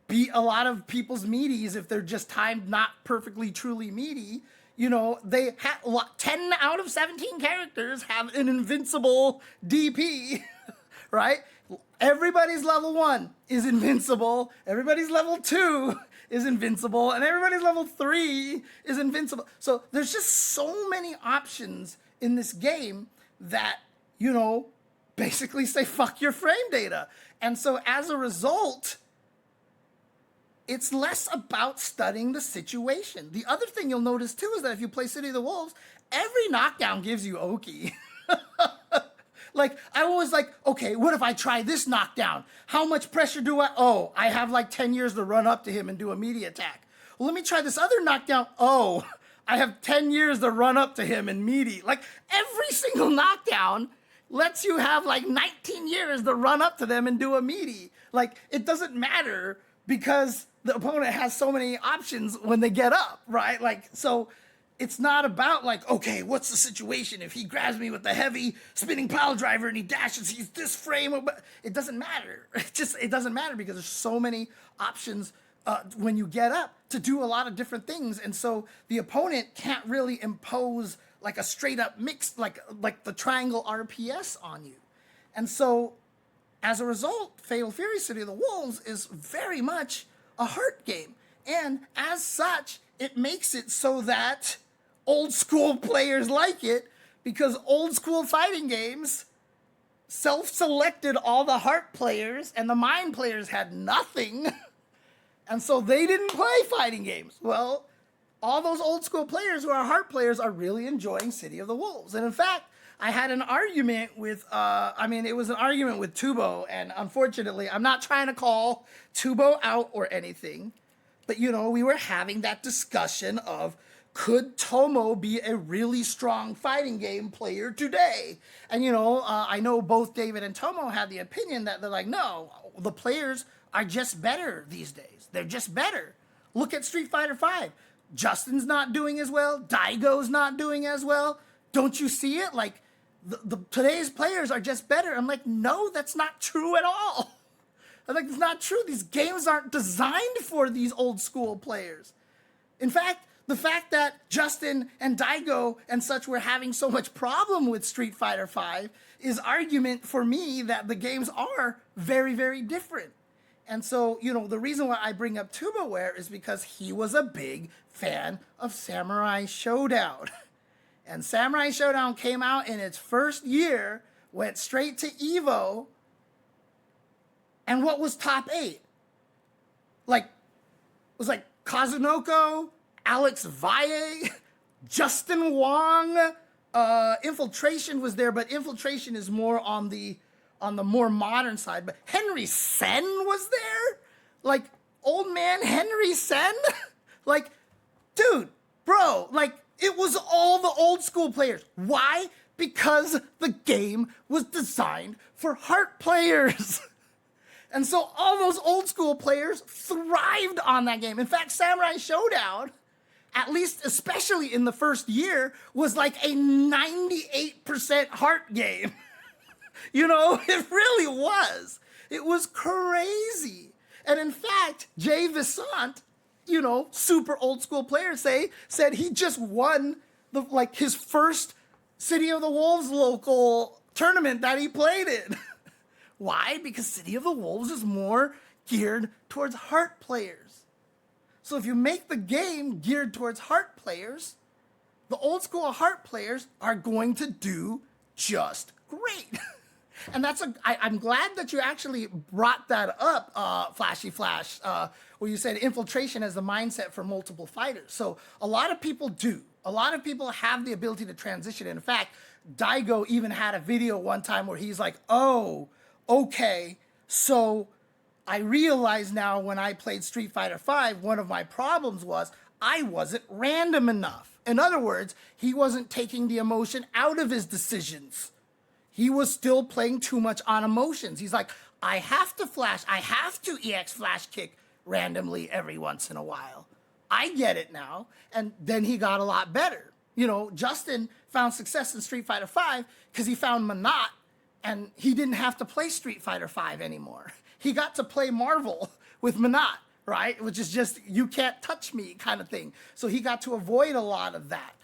beat a lot of people's meaties if they're just timed not perfectly truly meaty. They have 10 out of 17 characters have an invincible DP, right? Everybody's level 1 is invincible. Everybody's level 2 is invincible. And everybody's level 3 is invincible. So there's just so many options in this game that, basically say, fuck your frame data. And so as a result, it's less about studying the situation. The other thing you'll notice too is that if you play City of the Wolves, every knockdown gives you Oki. I was like, okay, what if I try this knockdown? How much pressure do I? Oh, I have 10 years to run up to him and do a media attack. Well, let me try this other knockdown. Oh, I have 10 years to run up to him in meaty. Like every single knockdown lets you have like 19 years to run up to them and do a meaty. Like it doesn't matter because the opponent has so many options when they get up, right? Like, so it's not about like, okay, what's the situation? If he grabs me with the heavy spinning pile driver and he dashes, he's this frame. It doesn't matter. It doesn't matter because there's so many options when you get up to do a lot of different things. And so the opponent can't really impose like a straight up mix, like the triangle RPS on you. And so as a result, Fatal Fury City of the Wolves is very much a heart game. And as such, it makes it so that old school players like it, because old school fighting games self-selected all the heart players and the mind players had nothing. And so they didn't play fighting games. Well, all those old school players who are heart players are really enjoying City of the Wolves. And in fact, I had an argument with, it was an argument with Tubo, and unfortunately, I'm not trying to call Tubo out or anything, but we were having that discussion of, could Tomo be a really strong fighting game player today? And, I know both David and Tomo had the opinion that they're like, no, the players are just better these days. They're just better. Look at Street Fighter V. Justin's not doing as well. Daigo's not doing as well. Don't you see it? Like, today's players are just better. I'm like, no, that's not true at all. I'm like, it's not true. These games aren't designed for these old school players. In fact, the fact that Justin and Daigo and such were having so much problem with Street Fighter V is argument for me that the games are very, very different. And so, the reason why I bring up Tubaware is because he was a big fan of Samurai Showdown. And Samurai Showdown came out in its first year, went straight to EVO, and what was top 8? Like, it was like Kazunoko, Alex Valle, Justin Wong, Infiltration was there, but Infiltration is more on the more modern side. But Henry Sen was there? Like, old man Henry Sen? Like, dude, bro, like, it was all the old school players. Why? Because the game was designed for heart players. And so all those old school players thrived on that game. In fact, Samurai Showdown, at least especially in the first year, was like a 98% heart game. It really was. It was crazy. And in fact, Jay Vissant, super old school player said he just won his first City of the Wolves local tournament that he played in. Why? Because City of the Wolves is more geared towards heart players. So if you make the game geared towards heart players, the old school heart players are going to do just great. And I'm glad that you actually brought that up, Flashy Flash, where you said infiltration as the mindset for multiple fighters. So a lot of people do. A lot of people have the ability to transition. In fact, Daigo even had a video one time where he's like, oh, okay, so I realize now when I played Street Fighter V, one of my problems was I wasn't random enough. In other words, he wasn't taking the emotion out of his decisions. He was still playing too much on emotions. He's like, I have to flash, I have to EX flash kick randomly every once in a while. I get it now. And then he got a lot better. Justin found success in Street Fighter V because he found Manat, and he didn't have to play Street Fighter V anymore. He got to play Marvel with Manat, right? Which is just, you can't touch me kind of thing. So he got to avoid a lot of that,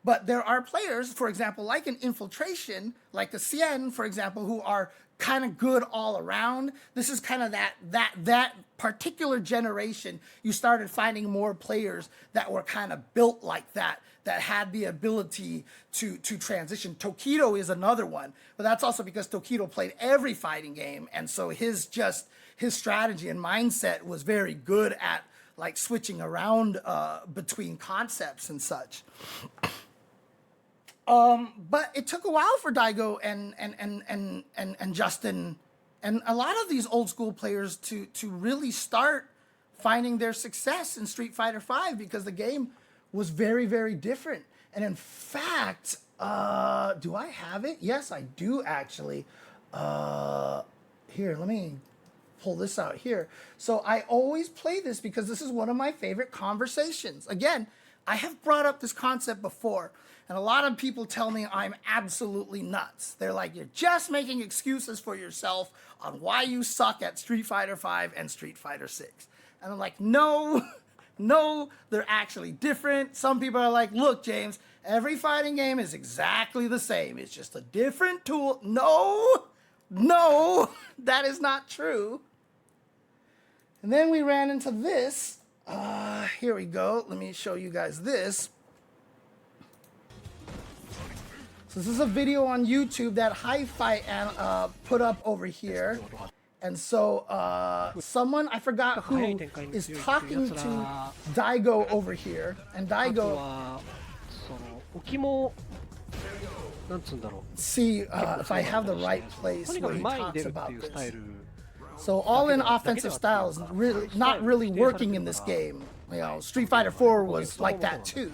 But there are players, for example, like an Infiltration, like a Cien, for example, who are kind of good all around. This is kind of that particular generation. You started finding more players that were kind of built like that had the ability to transition. Tokido is another one, but that's also because Tokido played every fighting game, and so his strategy and mindset was very good at like switching around between concepts and such. But it took a while for Daigo and Justin and a lot of these old school players to really start finding their success in Street Fighter V because the game was very, very different. And in fact, do I have it? Yes, I do actually. Here, let me pull this out here. So I always play this because this is one of my favorite conversations. Again, I have brought up this concept before, and a lot of people tell me I'm absolutely nuts. They're like, you're just making excuses for yourself on why you suck at Street Fighter V and Street Fighter 6. And I'm like, no, no, they're actually different. Some people are like, look, James, every fighting game is exactly the same. It's just a different tool. No, no, that is not true. And then we ran into this. Here we go. Let me show you guys this. So this is a video on YouTube that Hi-Fi put up over here. And so someone, I forgot who, is talking to Daigo over here. And Daigo... see if I have the right place where he talks about this. So all-in offensive styles really not really working in this game. You know, Street Fighter 4 was like that too.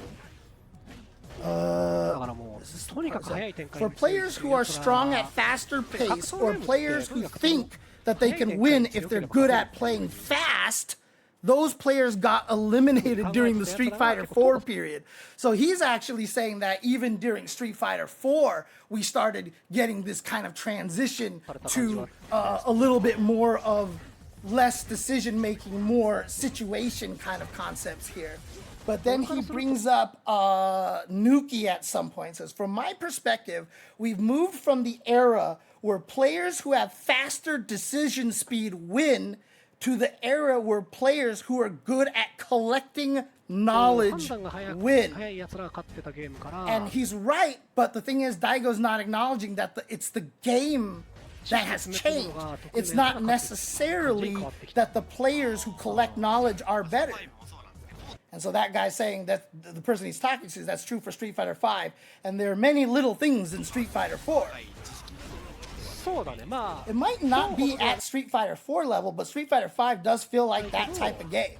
For players who are strong at faster pace, or players who think that they can win if they're good at playing fast, those players got eliminated during the Street Fighter 4 period. So he's actually saying that even during Street Fighter 4, we started getting this kind of transition to a little bit more of less decision-making, more situation kind of concepts here. But then he brings up Nuki at some point. Says, from my perspective, we've moved from the era where players who have faster decision speed win to the era where players who are good at collecting knowledge win. And he's right, but the thing is, Daigo's not acknowledging that it's the game that has changed. It's not necessarily that the players who collect knowledge are better. And so that guy's saying that the person he's talking to, that's true for Street Fighter V, and there are many little things in Street Fighter 4. It might not be at Street Fighter 4 level, but Street Fighter 5 does feel like that type of game.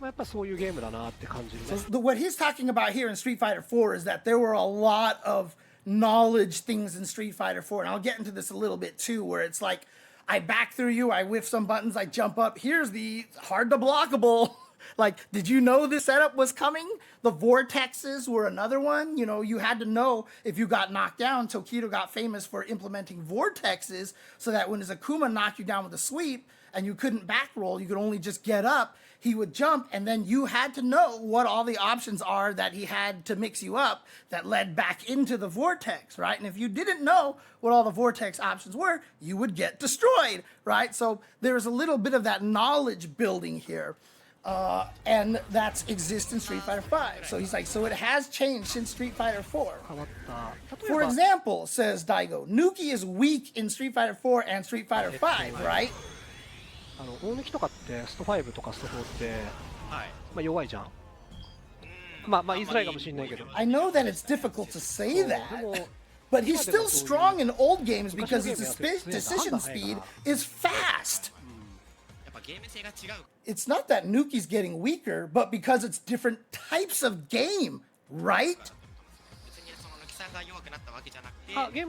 So what he's talking about here in Street Fighter 4 is that there were a lot of knowledge things in Street Fighter 4, and I'll get into this a little bit too, where it's like, I back through you, I whiff some buttons, I jump up, here's the hard to blockable. Like, did you know this setup was coming? The vortexes were another one. You know, you had to know if you got knocked down. Tokido got famous for implementing vortexes so that when his Akuma knocked you down with a sweep and you couldn't back roll, you could only just get up, he would jump, and then you had to know what all the options are that he had to mix you up that led back into the vortex, right? And if you didn't know what all the vortex options were, you would get destroyed, right? So there's a little bit of that knowledge building here. And that exists in Street Fighter V. So he's like, so it has changed since Street Fighter 4. For example, says Daigo, Nuki is weak in Street Fighter 4 and Street Fighter 5, right? I know that it's difficult to say that, but he's still strong in old games because his decision speed is fast. It's not that Nuki's getting weaker, but because it's different types of game, right?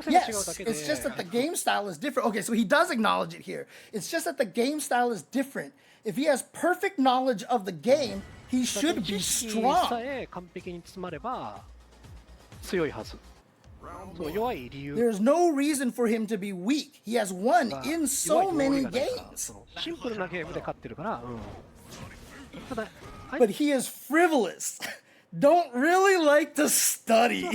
Yes, it's just that the game style is different. Okay, so he does acknowledge it here. It's just that the game style is different. If he has perfect knowledge of the game, he should be strong. There's no reason for him to be weak. He has won in so many games. But he is frivolous. Don't really like to study.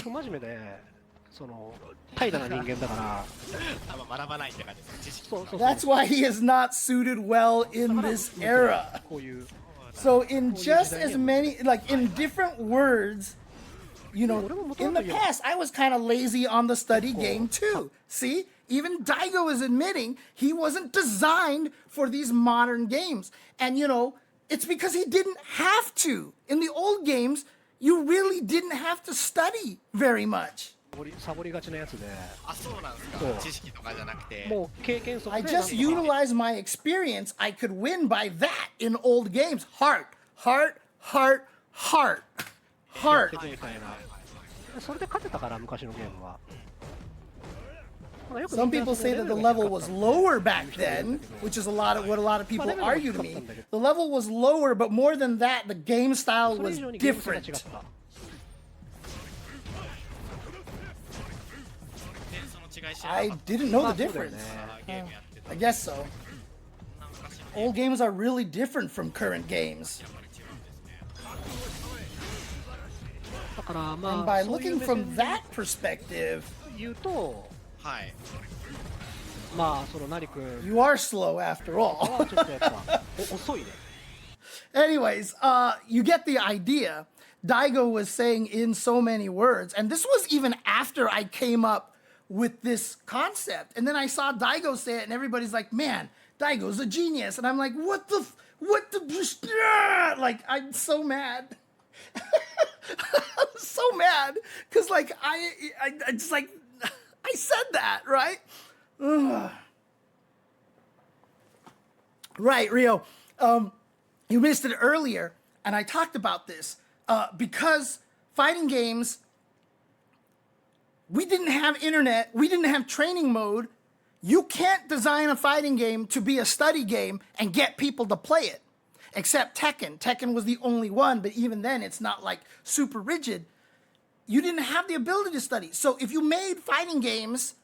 That's why he is not suited well in this era. So in just as many, like in different words, you know, in the past, I was kind of lazy on the study game too. See, even Daigo is admitting he wasn't designed for these modern games. And, you know, it's because he didn't have to. In the old games, you really didn't have to study very much. I just utilized my experience. I could win by that in old games. Heart, heart, heart, heart. heart. みたいな。それで勝てたから昔のゲームは。Some people say that the level was lower back then, which is what a lot of people argue to me. The level was lower, but more than that, the game style was different. I didn't know the difference. I guess so. Old games are really different from current games. And by looking from that perspective, you are slow after all. Anyways, you get the idea. Daigo was saying in so many words, and this was even after I came up with this concept. And then I saw Daigo say it, and everybody's like, man, Daigo's a genius. And I'm like, like, I'm so mad. I'm so mad. Because, like, I just, like, I said that, right? Ugh. Right, Rio. You missed it earlier, and I talked about this. Because fighting games, we didn't have internet, we didn't have training mode. You can't design a fighting game to be a study game and get people to play it. Except Tekken. Tekken was the only one, but even then it's not like super rigid. You didn't have the ability to study. So if you made fighting games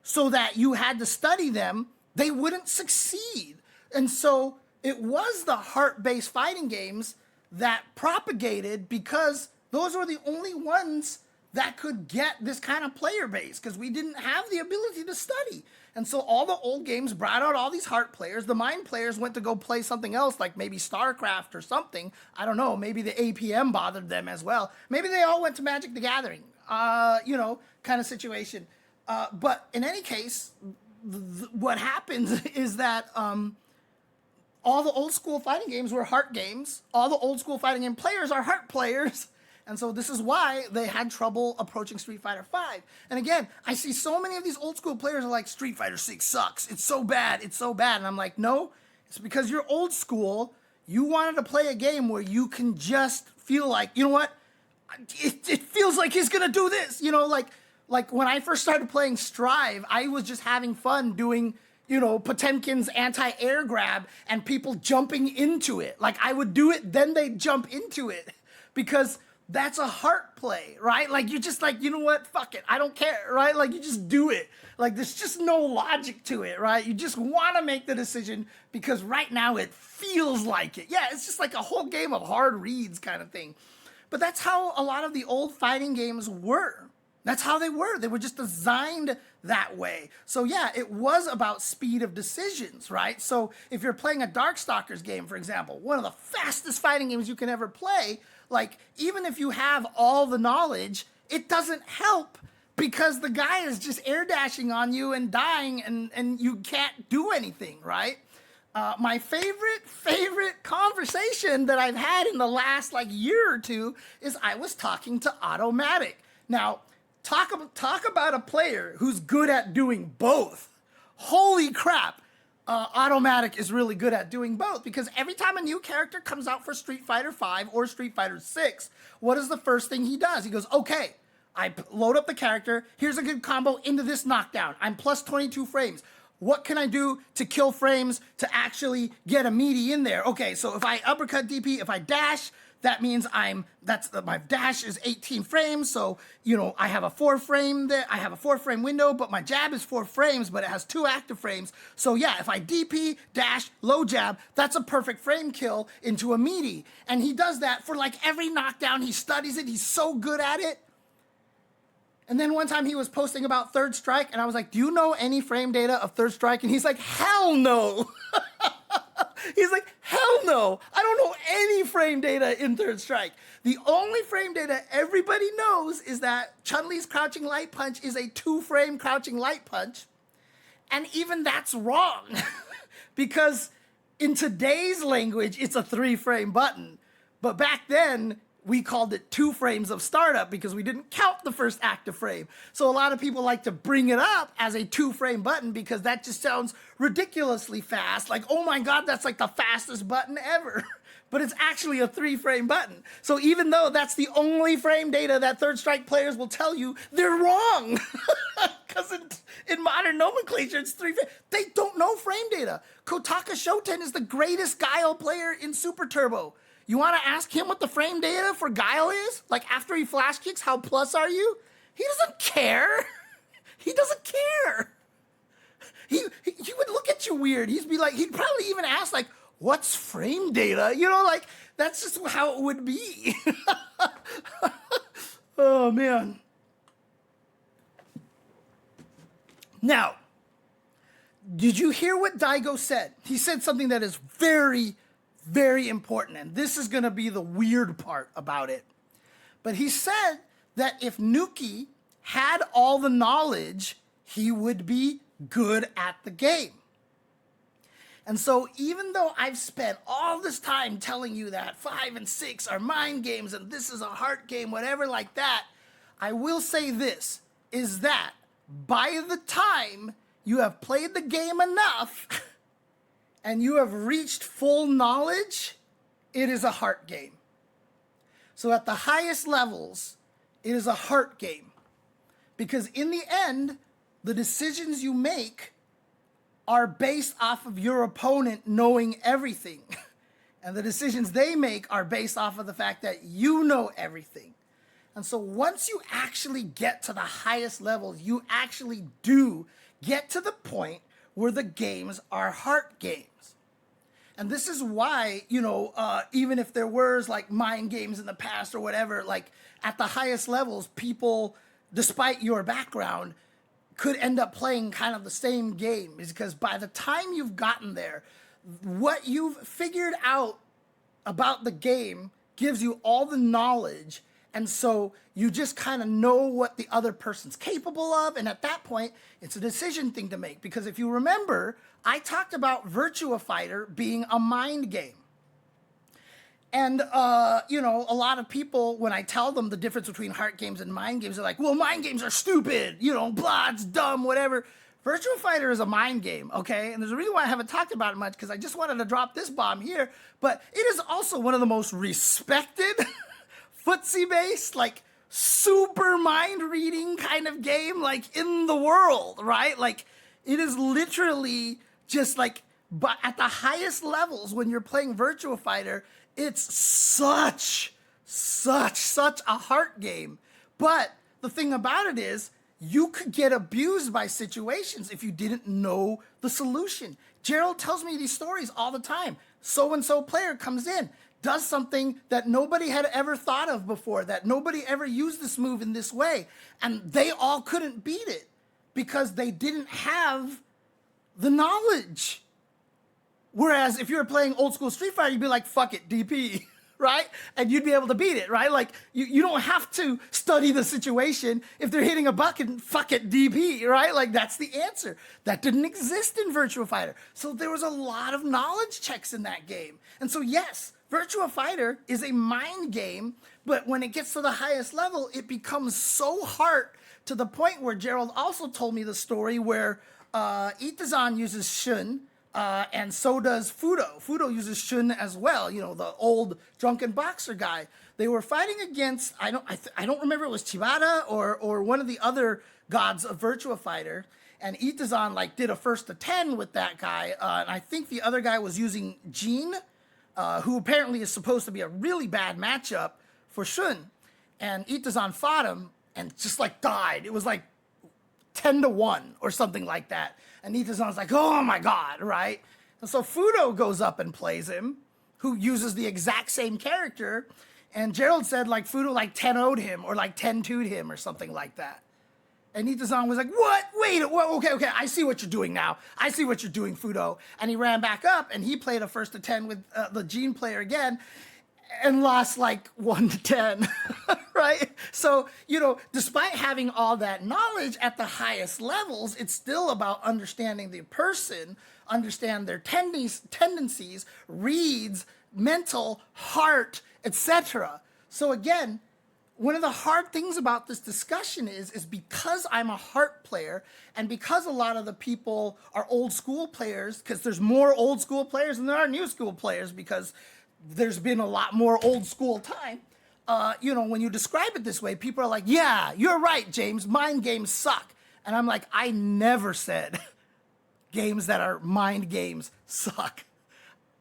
so that you had to study them, they wouldn't succeed. And so it was the heart-based fighting games that propagated because those were the only ones that could get this kind of player base because we didn't have the ability to study. And so all the old games brought out all these heart players. The mind players went to go play something else, like maybe StarCraft or something. I don't know. Maybe the APM bothered them as well. Maybe they all went to Magic the Gathering, kind of situation. But in any case, what happens is that all the old school fighting games were heart games. All the old school fighting game players are heart players. And so this is why they had trouble approaching Street Fighter V. And again, I see so many of these old school players are like, Street Fighter 6 sucks. It's so bad. It's so bad. And I'm like, no, it's because you're old school. You wanted to play a game where you can just feel like, you know what? It feels like he's going to do this. You know, like when I first started playing Strive, I was just having fun doing, Potemkin's anti-air grab and people jumping into it. Like I would do it, then they'd jump into it because that's a heart play, right? Like you're just like, you know what? Fuck it. I don't care, right? Like you just do it. Like there's just no logic to it, right? You just want to make the decision because right now it feels like it. Yeah, it's just like a whole game of hard reads kind of thing. But that's how a lot of the old fighting games were. That's how they were. They were just designed that way. So yeah, it was about speed of decisions, right? So if you're playing a Darkstalkers game, for example, one of the fastest fighting games you can ever play, like even if you have all the knowledge, it doesn't help because the guy is just air dashing on you and dying and you can't do anything, right? My favorite conversation that I've had in the last year or two is I was talking to Automatic. Now, talk about a player who's good at doing both. Holy crap. Automatic is really good at doing both because every time a new character comes out for Street Fighter V or Street Fighter 6, what is the first thing he does? He goes, okay, I load up the character. Here's a good combo into this knockdown. I'm plus 22 frames. What can I do to kill frames to actually get a meaty in there? Okay, so if I uppercut DP, if I dash, that means my dash is 18 frames. So, I have a 4-frame there. I have a 4-frame window, but my jab is 4 frames, but it has 2 active frames. So yeah, if I DP, dash, low jab, that's a perfect frame kill into a meaty. And he does that for every knockdown. He studies it. He's so good at it. And then one time he was posting about Third Strike, and I was like, do you know any frame data of Third Strike? And he's like, hell no. He's like, hell no. I don't know any frame data in Third Strike. The only frame data everybody knows is that Chun-Li's crouching light punch is a 2-frame crouching light punch. And even that's wrong. Because in today's language, it's a 3-frame button. But back then, we called it 2 frames of startup because we didn't count the first active frame. So a lot of people like to bring it up as a 2-frame button because that just sounds ridiculously fast. Like, oh my God, that's the fastest button ever. but it's actually a 3-frame button. So even though that's the only frame data that Third Strike players will tell you, they're wrong. Because in modern nomenclature, it's 3 frames. They don't know frame data. Kotaka Shoten is the greatest Guile player in Super Turbo. You want to ask him what the frame data for Guile is? Like after he flash kicks, how plus are you? He doesn't care. He doesn't care. He would look at you weird. He'd probably even ask like, what's frame data? You know, like that's just how it would be. Oh man. Now, did you hear what Daigo said? He said something that is very, very important, and this is gonna be the weird part about it. But he said that if Nuki had all the knowledge, he would be good at the game. And so even though I've spent all this time telling you that 5 and 6 are mind games and this is a heart game, whatever like that, I will say this, is that by the time you have played the game enough and you have reached full knowledge, it is a heart game. So at the highest levels, it is a heart game. Because in the end, the decisions you make are based off of your opponent knowing everything. And the decisions they make are based off of the fact that you know everything. And so once you actually get to the highest levels, you actually do get to the point where the games are heart games. And this is why, even if there were like mind games in the past or whatever, like at the highest levels, people, despite your background, could end up playing kind of the same game, is because by the time you've gotten there, what you've figured out about the game gives you all the knowledge, and so you just kind of know what the other person's capable of, and at that point, it's a decision thing to make. Because if you remember, I talked about Virtua Fighter being a mind game. And, a lot of people, when I tell them the difference between heart games and mind games, they're like, well, mind games are stupid, blah, it's dumb, whatever. Virtua Fighter is a mind game, okay? And there's a reason why I haven't talked about it much, because I just wanted to drop this bomb here. But it is also one of the most respected, footsie-based, like, super mind-reading kind of game, like, in the world, right? Like, it is literally just, like, but at the highest levels, when you're playing Virtua Fighter, it's such a heart game. But the thing about it is, you could get abused by situations if you didn't know the solution. Gerald tells me these stories all the time. So-and-so player comes in, does something that nobody had ever thought of before, that nobody ever used this move in this way, and they all couldn't beat it because they didn't have the knowledge. Whereas if you were playing old school Street Fighter, you'd be like, fuck it, DP, right? And you'd be able to beat it, right? Like, you don't have to study the situation. If they're hitting a button, fuck it, DP, right? Like, that's the answer. That didn't exist in Virtua Fighter. So there was a lot of knowledge checks in that game. And so, yes, Virtua Fighter is a mind game, but when it gets to the highest level, it becomes so hard to the point where Gerald also told me the story where Itazan uses Shun, and so does Fudo. Fudo uses Shun as well, the old drunken boxer guy. They were fighting against, I don't remember, it was Chibata or one of the other gods of Virtua Fighter. And Itazan did a first to 10 with that guy. And I think the other guy was using Jin, who apparently is supposed to be a really bad matchup for Shun. And Itazan fought him and just died. It was 10-1 or something like that. And Itazan's like, oh my God, right? And so Fudo goes up and plays him, who uses the exact same character. And Gerald said Fudo 10-0'd him or 10-2'd him or something like that. And Itazan was like, what? Wait, okay, I see what you're doing now. I see what you're doing, Fudo. And he ran back up and he played a first to 10 with the Gene player again and lost 1-10, right? So, despite having all that knowledge at the highest levels, it's still about understanding the person, understand their tendencies, reads, mental, heart, etc. So again, one of the hard things about this discussion is because I'm a heart player and because a lot of the people are old school players, because there's more old school players than there are new school players because there's been a lot more old school time. When you describe it this way, people are like, yeah, you're right, James, mind games suck. And I'm like, I never said games that are mind games suck.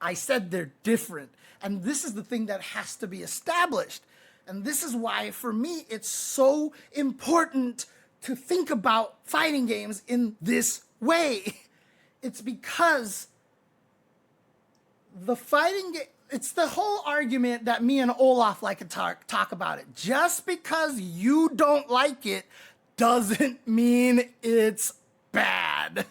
I said they're different. And this is the thing that has to be established. And this is why, for me, it's so important to think about fighting games in this way. It's because the fighting game, it's the whole argument that me and Olaf like to talk about it. Just because you don't like it doesn't mean it's bad.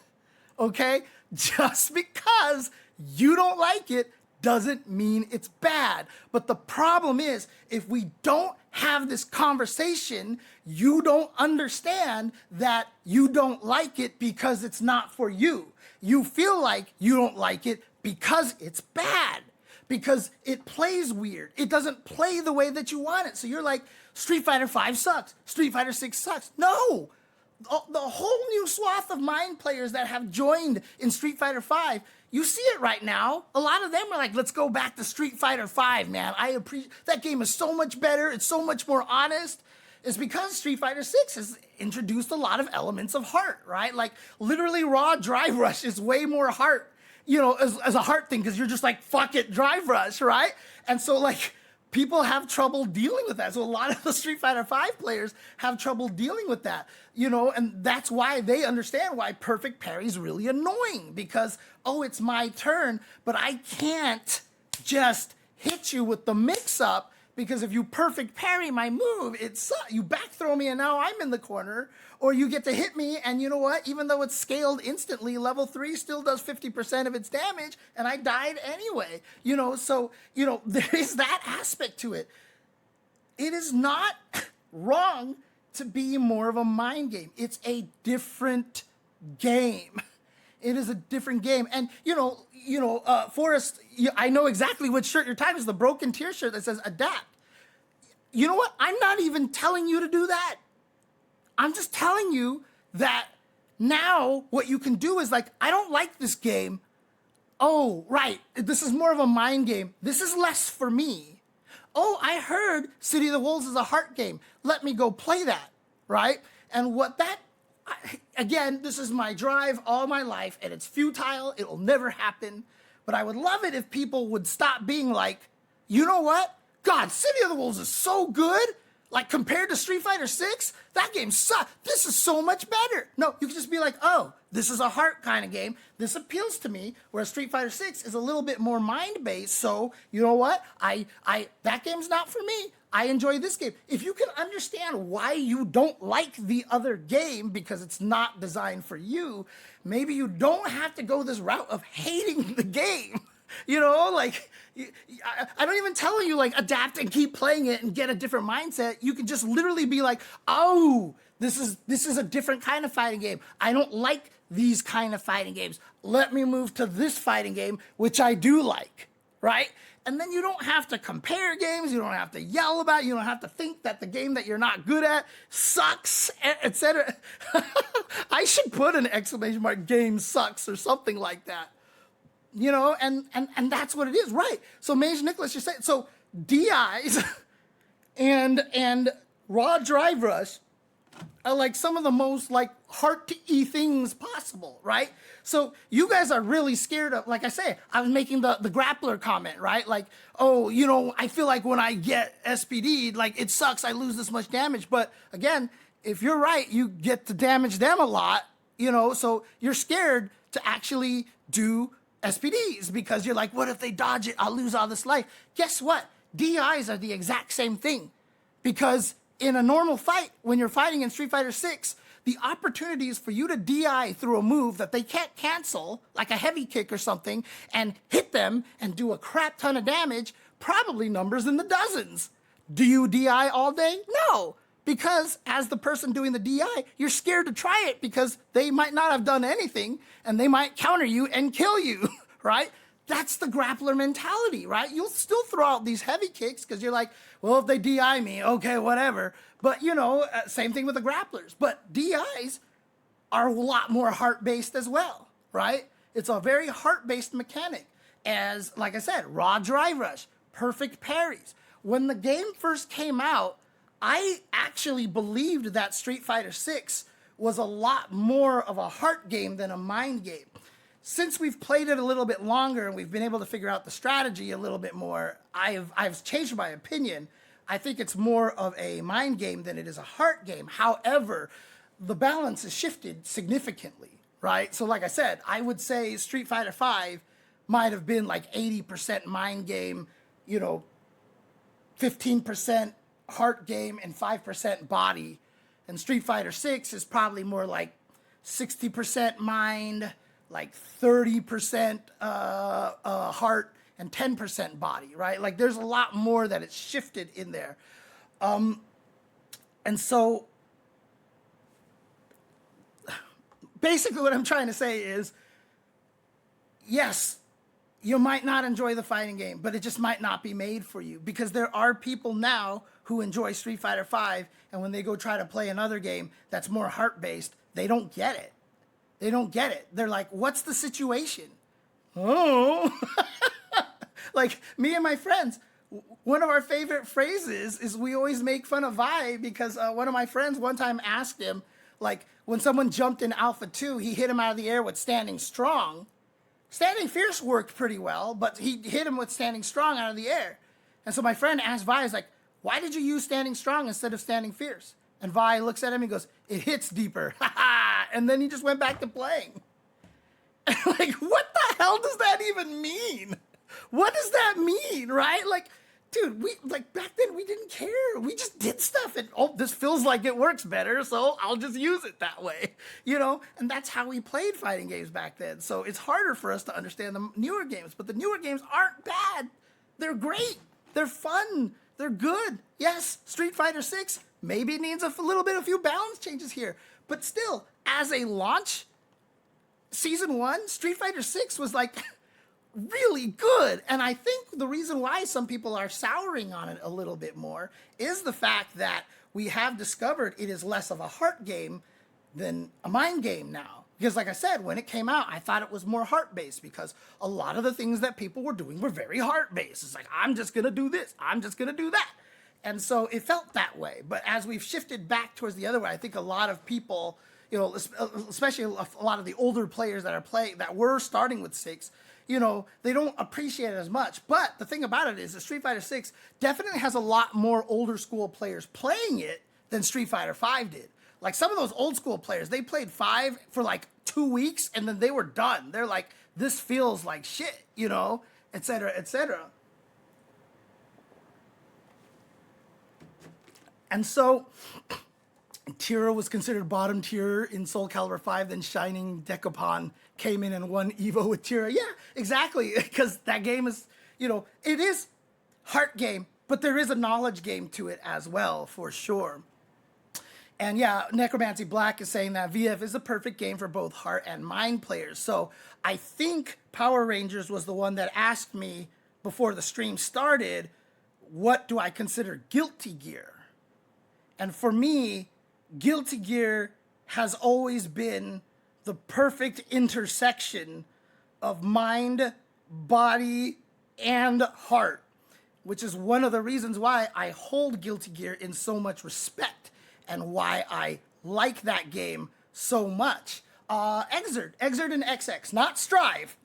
Okay? Just because you don't like it doesn't mean it's bad. But the problem is, if we don't have this conversation, you don't understand that you don't like it because it's not for you. You feel like you don't like it because it's bad, because it plays weird. It doesn't play the way that you want it. So you're like, Street Fighter V sucks. Street Fighter 6 sucks. No. The whole new swath of mind players that have joined in Street Fighter V, you see it right now. A lot of them are like, let's go back to Street Fighter V, man. I appreciate that game is so much better. It's so much more honest. It's because Street Fighter 6 has introduced a lot of elements of heart, right? Like literally raw drive rush is way more heart, as a heart thing, because you're just like, fuck it, drive rush, right? And so like, people have trouble dealing with that. So a lot of the Street Fighter V players have trouble dealing with that, and that's why they understand why perfect parry is really annoying, because, it's my turn, but I can't just hit you with the mix-up, because if you perfect parry my move, you back throw me and now I'm in the corner, or you get to hit me and you know what? Even though it's scaled instantly, level 3 still does 50% of its damage and I died anyway. So there is that aspect to it. It is not wrong to be more of a mind game. It's a different game. It is a different game. And, Forrest, I know exactly what shirt you're typing. It's the Broken Tear shirt that says adapt. You know what? I'm not even telling you to do that. I'm just telling you that now what you can do is like, I don't like this game. Oh, right. This is more of a mind game. This is less for me. Oh, I heard City of the Wolves is a heart game. Let me go play that, right? And again, this is my drive all my life, and it's futile. It will never happen. But I would love it if people would stop being like, you know what? God, City of the Wolves is so good. Like, compared to Street Fighter 6, that game sucks. This is so much better. No, you can just be like, oh, this is a heart kind of game. This appeals to me, whereas Street Fighter 6 is a little bit more mind-based. So, you know what? That game's not for me. I enjoy this game. If you can understand why you don't like the other game because it's not designed for you, maybe you don't have to go this route of hating the game. I don't even tell you like adapt and keep playing it and get a different mindset. You can just literally be like, oh, this is a different kind of fighting game. I don't like these kind of fighting games. Let me move to this fighting game, which I do like, right? And then you don't have to compare games. You don't have to yell about it. You don't have to think that the game that you're not good at sucks, etc. I should put an exclamation mark, game sucks, or something like that. And that's what it is, right? So Mage Nicholas, you're saying, so DIs and raw drive rush are like some of the most like heart-to-e things possible, right? So you guys are really scared of, like I say, I was making the grappler comment, right? Like, oh, I feel like when I get SPD'd, like it sucks, I lose this much damage. But again, if you're right, you get to damage them a lot, so you're scared to actually do SPDs because you're like, what if they dodge it? I'll lose all this life. Guess what? DIs are the exact same thing, because in a normal fight, when you're fighting in Street Fighter 6, the opportunities for you to DI through a move that they can't cancel, like a heavy kick or something, and hit them and do a crap ton of damage, probably numbers in the dozens. Do you DI all day? No. Because as the person doing the DI, you're scared to try it because they might not have done anything and they might counter you and kill you, right? That's the grappler mentality, right? You'll still throw out these heavy kicks because you're like, well, if they DI me, okay, whatever. But, same thing with the grapplers. But DIs are a lot more heart-based as well, right? It's a very heart-based mechanic. As, like I said, raw drive rush, perfect parries. When the game first came out, I actually believed that Street Fighter 6 was a lot more of a heart game than a mind game. Since we've played it a little bit longer and we've been able to figure out the strategy a little bit more, I've changed my opinion. I think it's more of a mind game than it is a heart game. However, the balance has shifted significantly, right? So like I said, I would say Street Fighter V might have been like 80% mind game, 15% heart game, and 5% body. And Street Fighter 6 is probably more like 60% mind, like 30% heart, and 10% body, right? Like there's a lot more that it's shifted in there. And so basically what I'm trying to say is, yes, you might not enjoy the fighting game, but it just might not be made for you, because there are people now who enjoy Street Fighter V, and when they go try to play another game that's more heart-based, they don't get it. They don't get it. They're like, what's the situation? Oh. Like, me and my friends, one of our favorite phrases is we always make fun of Vi, because one of my friends one time asked him, like, when someone jumped in Alpha 2, he hit him out of the air with Standing Strong. Standing Fierce worked pretty well, but he hit him with Standing Strong out of the air. And so my friend asked Vi, he's like, why did you use Standing Strong instead of Standing Fierce? And Vi looks at him and goes, it hits deeper. And then he just went back to playing. Like, what the hell does that even mean? What does that mean, right? Like, dude, back then we didn't care. We just did stuff and, oh, this feels like it works better, so I'll just use it that way, And that's how we played fighting games back then. So it's harder for us to understand the newer games, but the newer games aren't bad. They're great. They're fun. They're good. Yes, Street Fighter 6 maybe needs a few balance changes here, but still, as a launch, Season 1, Street Fighter 6 was like really good. And I think the reason why some people are souring on it a little bit more is the fact that we have discovered it is less of a heart game than a mind game now. Because like I said, when it came out, I thought it was more heart-based, because a lot of the things that people were doing were very heart-based. It's like, I'm just going to do this. I'm just going to do that. And so it felt that way. But as we've shifted back towards the other way, I think a lot of people, especially a lot of the older players that were starting with 6, they don't appreciate it as much. But the thing about it is that Street Fighter 6 definitely has a lot more older school players playing it than Street Fighter 5 did. Like, some of those old school players, they played 5 for like 2 weeks and then they were done. They're like, this feels like shit, et cetera, et cetera. And so Tira was considered bottom tier in Soulcalibur 5, then Shining Dekapon came in and won Evo with Tira. Yeah, exactly, because that game is, it is heart game, but there is a knowledge game to it as well, for sure. And yeah, Necromancy Black is saying that VF is a perfect game for both heart and mind players. So I think Power Rangers was the one that asked me before the stream started, what do I consider Guilty Gear? And for me, Guilty Gear has always been the perfect intersection of mind, body, and heart, which is one of the reasons why I hold Guilty Gear in so much respect and why I like that game so much. Exerd and XX, not Strive,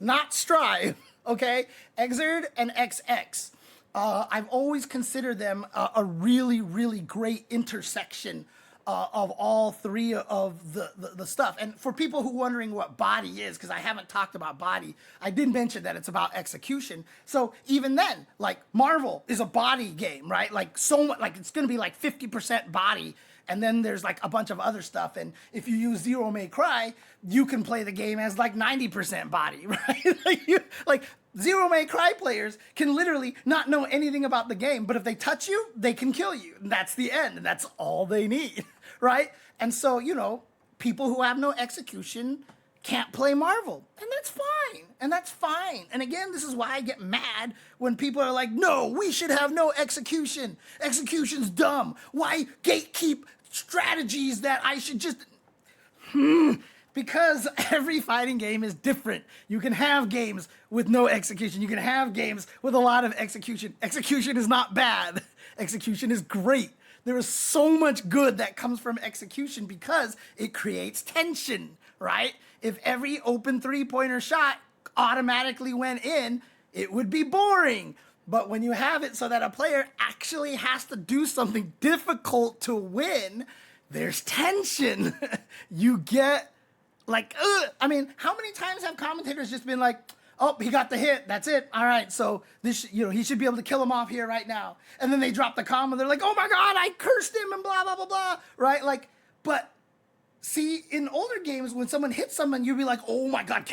okay? Exerd and XX. I've always considered them a really, really great intersection of all three of the stuff. And for people who are wondering what body is, because I haven't talked about body, I did mention that it's about execution. So even then, like, Marvel is a body game, right? Like, so much, like, it's going to be like 50% body, and then there's like a bunch of other stuff. And if you use Zero May Cry, you can play the game as like 90% body, right? like Zero May Cry players can literally not know anything about the game, but if they touch you, they can kill you. And that's the end, and that's all they need, right? And so, people who have no execution can't play Marvel, and that's fine, and that's fine. And again, this is why I get mad when people are like, no, we should have no execution. Execution's dumb. Why gatekeep strategies that I should just... Because every fighting game is different. You can have games with no execution. You can have games with a lot of execution. Execution is not bad. Execution is great. There is so much good that comes from execution because it creates tension, right? If every open three-pointer shot automatically went in, it would be boring. But when you have it so that a player actually has to do something difficult to win, there's tension. You get like, I mean, how many times have commentators just been like, oh, he got the hit, that's it, all right, so this, he should be able to kill him off here right now. And then they drop the comma, they're like, oh my God, I cursed him and blah, blah, blah, blah, right? Like, but see, in older games, when someone hits someone, you'd be like, oh my God,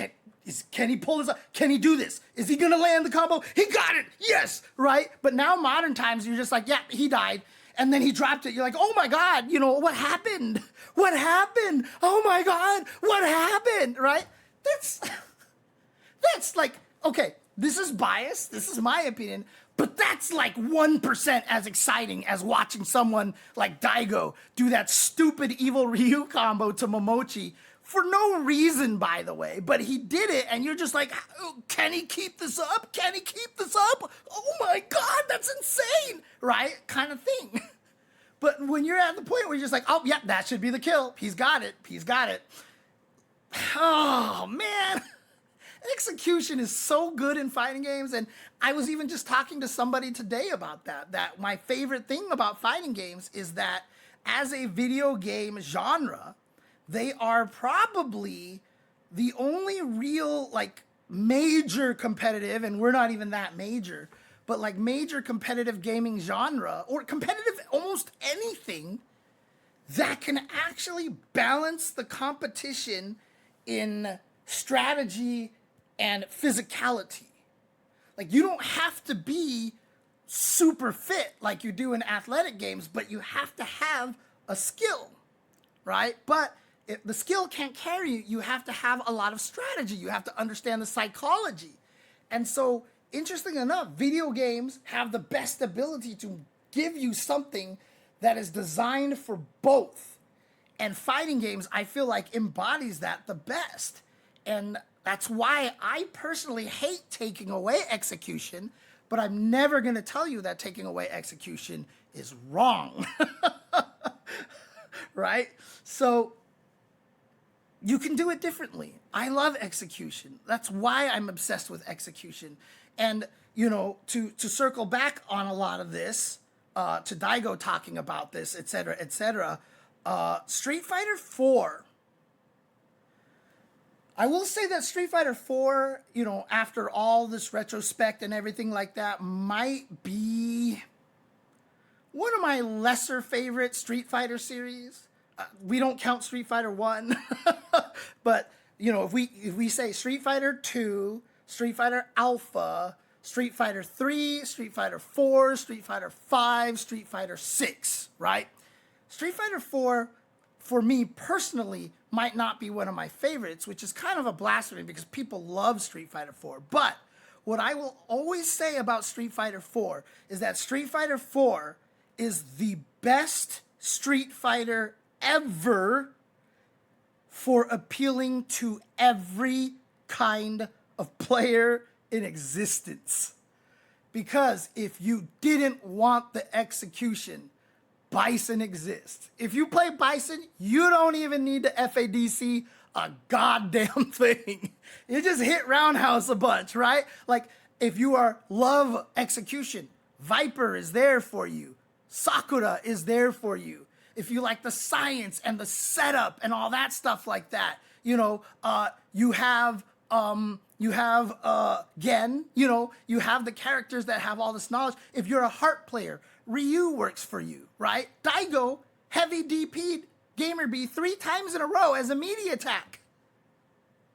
can he pull this up? Can he do this? Is he gonna land the combo? He got it, yes, right? But now modern times, you're just like, yeah, he died. And then he dropped it. You're like, oh my God, what happened? What happened? Oh my God, what happened? Right? That's like, okay, this is biased. This is my opinion. But that's like 1% as exciting as watching someone like Daigo do that stupid evil Ryu combo to Momochi for no reason, by the way. But he did it, and you're just like, oh, can he keep this up? Can he keep this up? Oh my God, that's insane, right? Kind of thing. But when you're at the point where you're just like, oh, yeah, that should be the kill. He's got it. He's got it. Oh, man. Execution is so good in fighting games, and I was even just talking to somebody today about that my favorite thing about fighting games is that as a video game genre, they are probably the only real, like, major competitive, and we're not even that major, but like major competitive gaming genre, or competitive almost anything, that can actually balance the competition in strategy and physicality. Like, you don't have to be super fit like you do in athletic games, but you have to have a skill, right? But if the skill can't carry you, you have to have a lot of strategy. You have to understand the psychology. And so, interesting enough, video games have the best ability to give you something that is designed for both. And fighting games, I feel like, embodies that the best. And that's why I personally hate taking away execution, but I'm never going to tell you that taking away execution is wrong. Right? So you can do it differently. I love execution. That's why I'm obsessed with execution. And, to circle back on a lot of this, to Daigo talking about this, et cetera, Street Fighter 4. I will say that Street Fighter 4, after all this retrospect and everything like that, might be one of my lesser favorite Street Fighter series. We don't count Street Fighter 1, but, if we say Street Fighter 2, Street Fighter Alpha, Street Fighter 3, Street Fighter 4, Street Fighter 5, Street Fighter 6, right? Street Fighter 4, for me personally, might not be one of my favorites, which is kind of a blasphemy because people love Street Fighter 4. But what I will always say about Street Fighter 4 is that Street Fighter 4 is the best Street Fighter ever for appealing to every kind of player in existence. Because if you didn't want the execution, Bison exists. If you play Bison, you don't even need to FADC a goddamn thing. You just hit roundhouse a bunch, right? Like, if you love execution, Viper is there for you. Sakura is there for you. If you like the science and the setup and all that stuff like that, you have Gen, you have the characters that have all this knowledge. If you're a heart player, Ryu works for you, right? Daigo heavy DP'd Gamer B 3 times in a row as a media attack.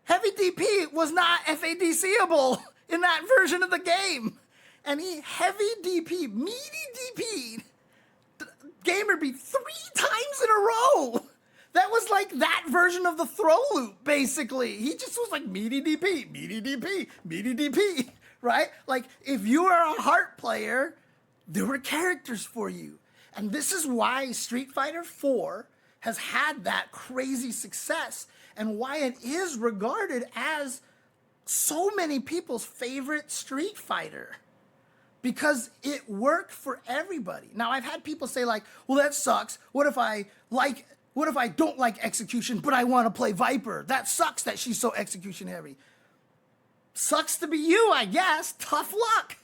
Heavy DP was not FADCable in that version of the game. And he heavy DP, meaty DP'd Gamer B 3 times in a row. That was like that version of the throw loop, basically. He just was like meaty DP, meaty DP, meaty DP, right? Like, if you are a heart player, there were characters for you. And this is why Street Fighter 4 has had that crazy success and why it is regarded as so many people's favorite Street Fighter. Because it worked for everybody. Now, I've had people say like, well, that sucks. What if I don't like execution, but I want to play Viper? That sucks that she's so execution heavy. Sucks to be you, I guess. Tough luck.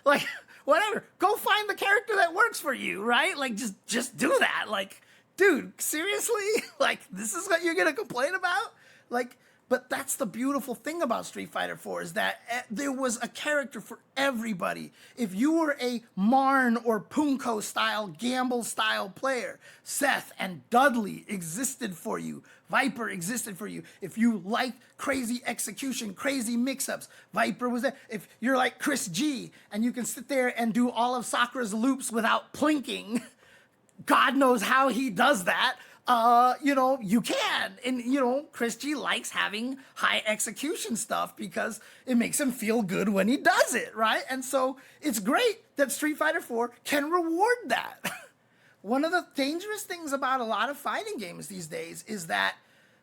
Like, whatever. Go find the character that works for you, right? Like, just do that. Like, dude, seriously? Like, this is what you're going to complain about? Like, but that's the beautiful thing about Street Fighter 4 is that there was a character for everybody. If you were a Marn or Punko style, Gamble style player, Seth and Dudley existed for you. Viper existed for you. If you liked crazy execution, crazy mix-ups, Viper was there. If you're like Chris G and you can sit there and do all of Sakura's loops without plinking, God knows how he does that. You can. And, Chris G likes having high execution stuff because it makes him feel good when he does it, right? And so it's great that Street Fighter 4 can reward that. One of the dangerous things about a lot of fighting games these days is that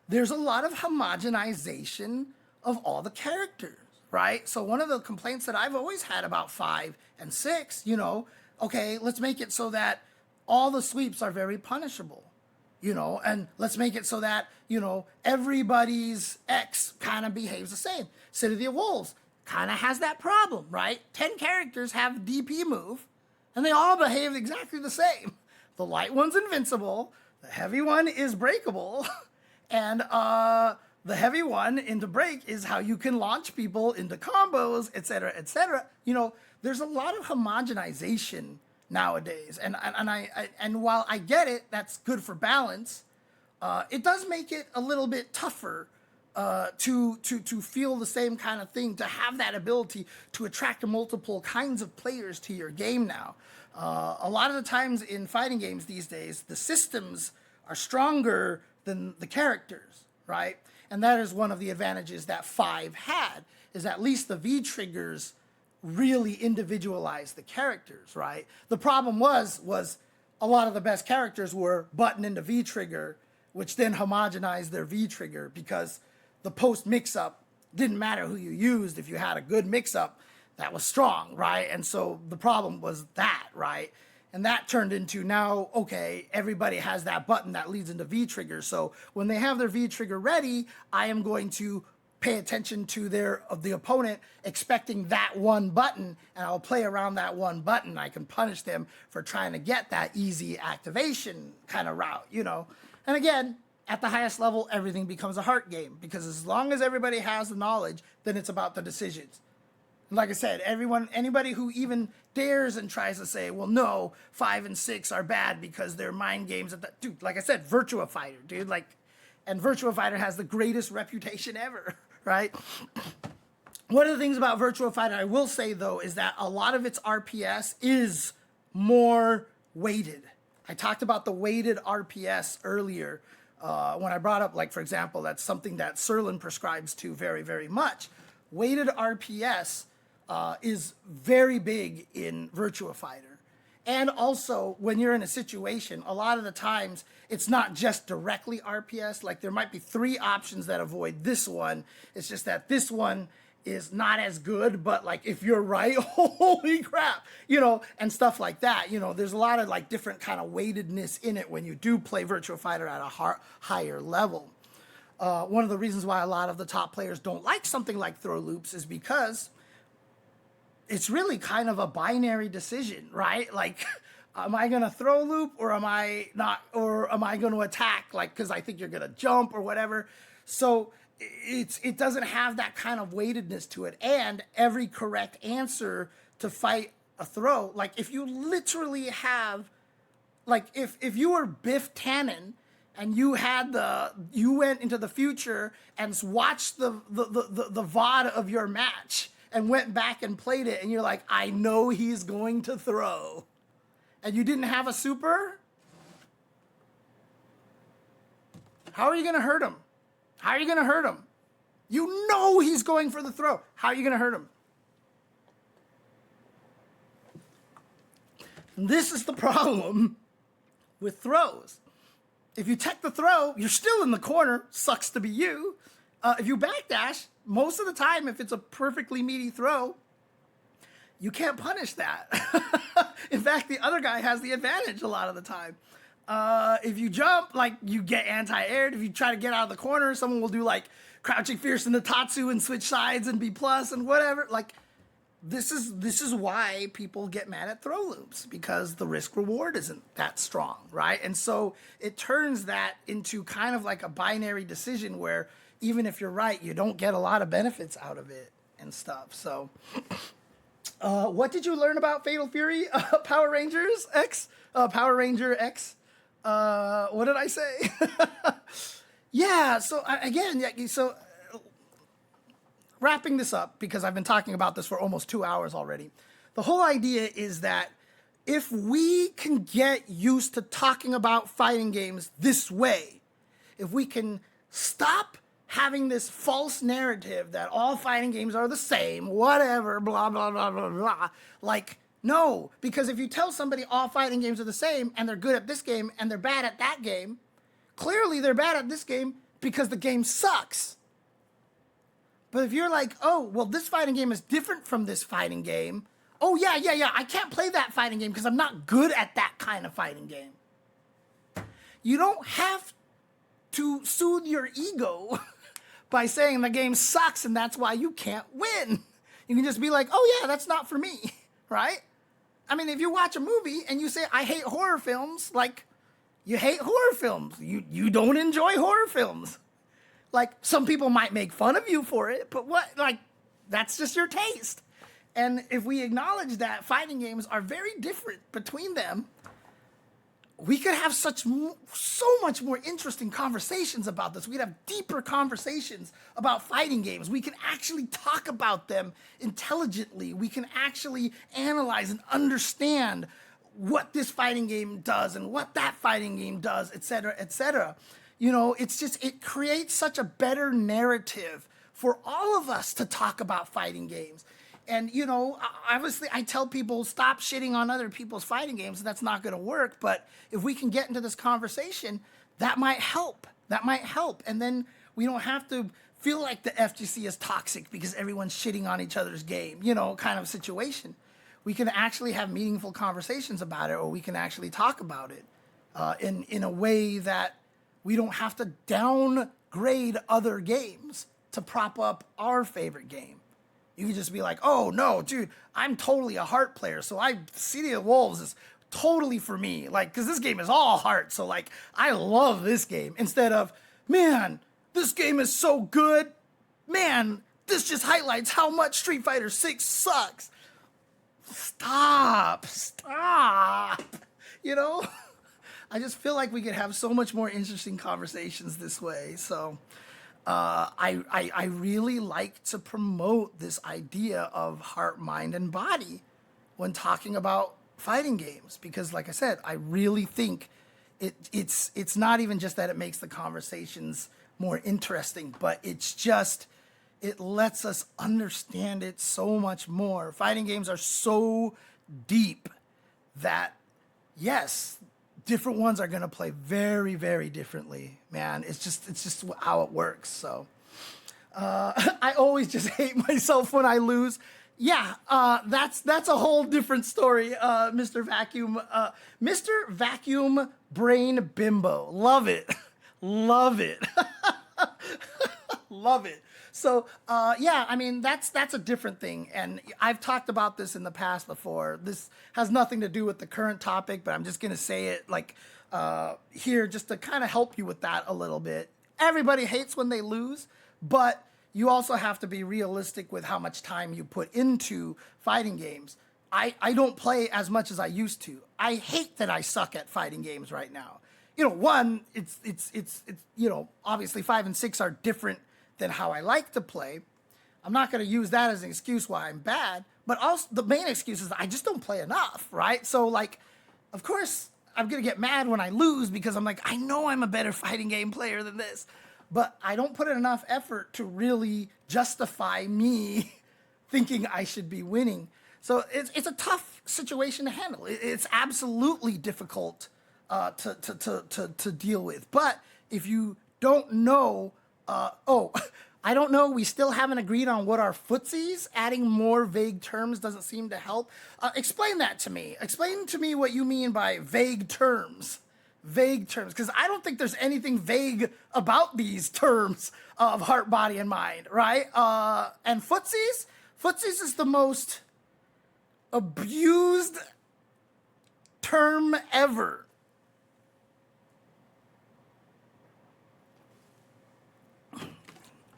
there's a lot of homogenization of all the characters, right? So one of the complaints that I've always had about 5 and 6, okay, let's make it so that all the sweeps are very punishable. And let's make it so that, everybody's X kind of behaves the same. City of Wolves kind of has that problem, right? 10 characters have DP move, and they all behave exactly the same. The light one's invincible, the heavy one is breakable, and the heavy one into break is how you can launch people into combos, et cetera, et cetera. There's a lot of homogenization nowadays, and while I get it, that's good for balance. It does make it a little bit tougher to feel the same kind of thing, to have that ability to attract multiple kinds of players to your game now. A lot of the times in fighting games these days, the systems are stronger than the characters, right? And that is one of the advantages that 5 had, is at least the V triggers really individualize the characters, right? The problem was a lot of the best characters were button into V trigger, which then homogenized their V trigger because the post mix-up didn't matter who you used. If you had a good mix-up, that was strong, right? And so the problem was that, right? And that turned into now, okay, everybody has that button that leads into V trigger. So when they have their V trigger ready, I am going to pay attention to the opponent expecting that one button, and I'll play around that one button. I can punish them for trying to get that easy activation kind of route, And again, at the highest level, everything becomes a heart game because as long as everybody has the knowledge, then it's about the decisions. And like I said, anybody who even dares and tries to say, well, no, 5 and 6 are bad because they're mind games. Dude, like I said, Virtua Fighter, dude, and Virtua Fighter has the greatest reputation ever. Right? One of the things about Virtua Fighter I will say, though, is that a lot of its RPS is more weighted. I talked about the weighted RPS earlier when I brought up, like, for example, that's something that Serlin prescribes to very, very much. Weighted RPS is very big in Virtua Fighter. And also, when you're in a situation, a lot of the times, it's not just directly RPS. Like, there might be 3 options that avoid this one. It's just that this one is not as good, but, like, if you're right, holy crap, and stuff like that. There's a lot of, like, different kind of weightedness in it when you do play Virtua Fighter at a higher level. One of the reasons why a lot of the top players don't like something like throw loops is because it's really kind of a binary decision, right? Like, am I going to throw loop or am I not, or am I going to attack? Like, because I think you're going to jump or whatever. So it doesn't have that kind of weightedness to it. And every correct answer to fight a throw, like if you literally have, like if you were Biff Tannen and you went into the future and watched the VOD of your match and went back and played it, and you're like, I know he's going to throw, and you didn't have a super, how are you going to hurt him? How are you going to hurt him? You know he's going for the throw. How are you going to hurt him? And this is the problem with throws. If you tech the throw, you're still in the corner. Sucks to be you. If you backdash, most of the time, if it's a perfectly meaty throw, you can't punish that. In fact, the other guy has the advantage a lot of the time. If you jump, like, you get anti-aired. If you try to get out of the corner, someone will do like crouching fierce in the Tatsu and switch sides and B plus and whatever. Like, this is why people get mad at throw loops, because the risk reward isn't that strong, right? And so it turns that into kind of like a binary decision where even if you're right, you don't get a lot of benefits out of it and stuff. So what did you learn about Fatal Fury? Power Rangers X? Power Ranger X? What did I say? Yeah, so wrapping this up, because I've been talking about this for almost 2 hours already. The whole idea is that if we can get used to talking about fighting games this way, if we can stop having this false narrative that all fighting games are the same, whatever, blah, blah, blah, blah, blah. Like, no, because if you tell somebody all fighting games are the same and they're good at this game and they're bad at that game, clearly they're bad at this game because the game sucks. But if you're like, oh, well, this fighting game is different from this fighting game. Oh, yeah, I can't play that fighting game because I'm not good at that kind of fighting game. You don't have to soothe your ego by saying the game sucks and that's why you can't win. You can just be like, oh, yeah, that's not for me, right? I mean, if you watch a movie and you say, I hate horror films, like, you hate horror films. You don't enjoy horror films. Like, some people might make fun of you for it, but what, like, that's just your taste. And if we acknowledge that fighting games are very different between them, we could have so much more interesting conversations about this. We'd have deeper conversations about fighting games. We can actually talk about them intelligently. We can actually analyze and understand what this fighting game does and what that fighting game does, et cetera, et cetera. You know, it creates such a better narrative for all of us to talk about fighting games. And, you know, obviously I tell people stop shitting on other people's fighting games, and that's not going to work. But if we can get into this conversation, that might help. That might help. And then we don't have to feel like the FGC is toxic because everyone's shitting on each other's game, you know, kind of situation. We can actually have meaningful conversations about it, or we can actually talk about it in a way that we don't have to downgrade other games to prop up our favorite game. You can just be like, oh, no, dude, I'm totally a heart player, so City of Wolves is totally for me. Like, because this game is all heart, so, like, I love this game. Instead of, man, this game is so good. Man, this just highlights how much Street Fighter 6 sucks. Stop. You know? I just feel like we could have so much more interesting conversations this way. So I really like to promote this idea of heart, mind, and body when talking about fighting games. Because like I said, I really think it's not even just that it makes the conversations more interesting, but it lets us understand it so much more. Fighting games are so deep that, yes, different ones are going to play very, very differently, man. It's just how it works. So I always just hate myself when I lose. Yeah, that's a whole different story, Mr. Vacuum. Mr. Vacuum Brain Bimbo. Love it. Love it. Love it. So, yeah, I mean, that's a different thing. And I've talked about this in the past before. This has nothing to do with the current topic, but I'm just going to say it like here just to kind of help you with that a little bit. Everybody hates when they lose, but you also have to be realistic with how much time you put into fighting games. I don't play as much as I used to. I hate that I suck at fighting games right now. You know, one, it's you know, obviously 5 and 6 are different than how I like to play. I'm not going to use that as an excuse why I'm bad, but also the main excuse is that I just don't play enough, right? So, like, of course, I'm going to get mad when I lose because I'm like, I know I'm a better fighting game player than this, but I don't put in enough effort to really justify me thinking I should be winning. So it's a tough situation to handle. It's absolutely difficult to deal with. But if you don't know, I don't know. We still haven't agreed on what are footsies. Adding more vague terms doesn't seem to help. Explain that to me. Explain to me what you mean by vague terms. Vague terms, because I don't think there's anything vague about these terms of heart, body, and mind, right? And footsies is the most abused term ever.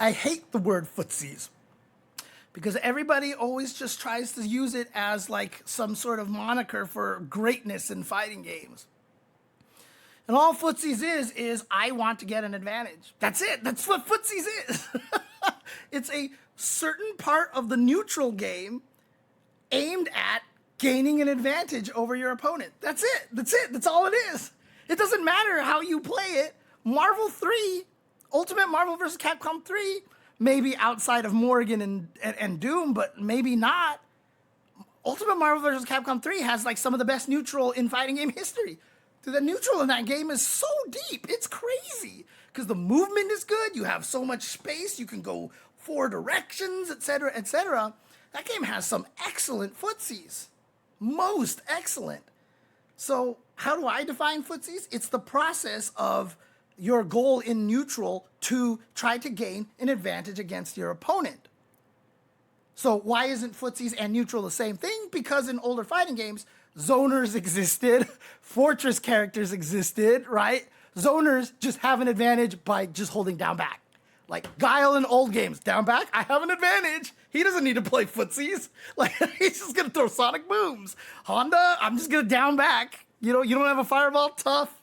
I hate the word footsies because everybody always just tries to use it as like some sort of moniker for greatness in fighting games. And all footsies is I want to get an advantage. That's it. That's what footsies is. It's a certain part of the neutral game aimed at gaining an advantage over your opponent. That's it. That's it. That's all it is. It doesn't matter how you play it. Marvel 3, Ultimate Marvel vs. Capcom 3, maybe outside of Morrigan and Doom, but maybe not. Ultimate Marvel vs. Capcom 3 has like some of the best neutral in fighting game history. The neutral in that game is so deep. It's crazy because the movement is good. You have so much space. You can go 4 directions, etc., etc. That game has some excellent footsies. Most excellent. So how do I define footsies? It's the process of your goal in neutral to try to gain an advantage against your opponent. So why isn't footsies and neutral the same thing? Because in older fighting games, zoners existed, fortress characters existed, right? Zoners just have an advantage by just holding down back. Like Guile in old games, down back, I have an advantage. He doesn't need to play footsies. Like he's just gonna throw sonic booms. Honda, I'm just gonna down back. You know, you don't have a fireball, tough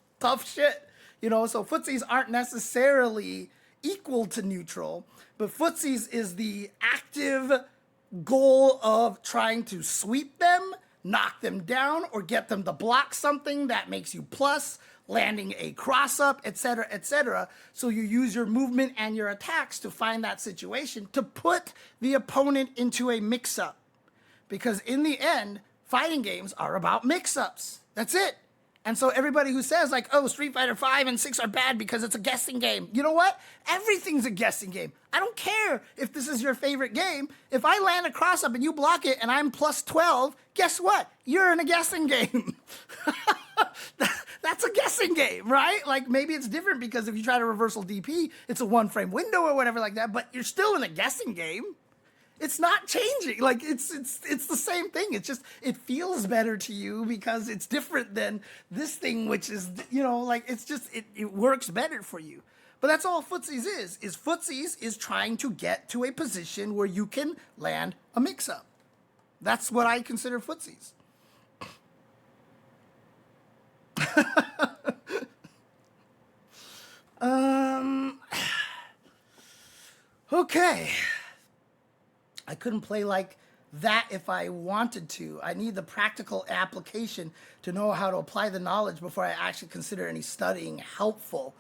shit. You know, so footsies aren't necessarily equal to neutral, but footsies is the active goal of trying to sweep them, knock them down, or get them to block something that makes you plus, landing a cross-up, etc., etc. So you use your movement and your attacks to find that situation to put the opponent into a mix-up. Because in the end, fighting games are about mix-ups. That's it. And so everybody who says like, oh, Street Fighter 5 and 6 are bad because it's a guessing game. You know what? Everything's a guessing game. I don't care if this is your favorite game. If I land a cross-up and you block it and I'm plus 12, guess what? You're in a guessing game. That's a guessing game, right? Like maybe it's different because if you try to reversal DP, it's a 1-frame window or whatever like that, but you're still in a guessing game. It's not changing. Like it's the same thing. It's just it feels better to you because it's different than this thing, which is, you know, like it's just it works better for you. But that's all footsies is. Footsies is trying to get to a position where you can land a mix-up. That's what I consider footsies. Okay. I couldn't play like that if I wanted to. I need the practical application to know how to apply the knowledge before I actually consider any studying helpful.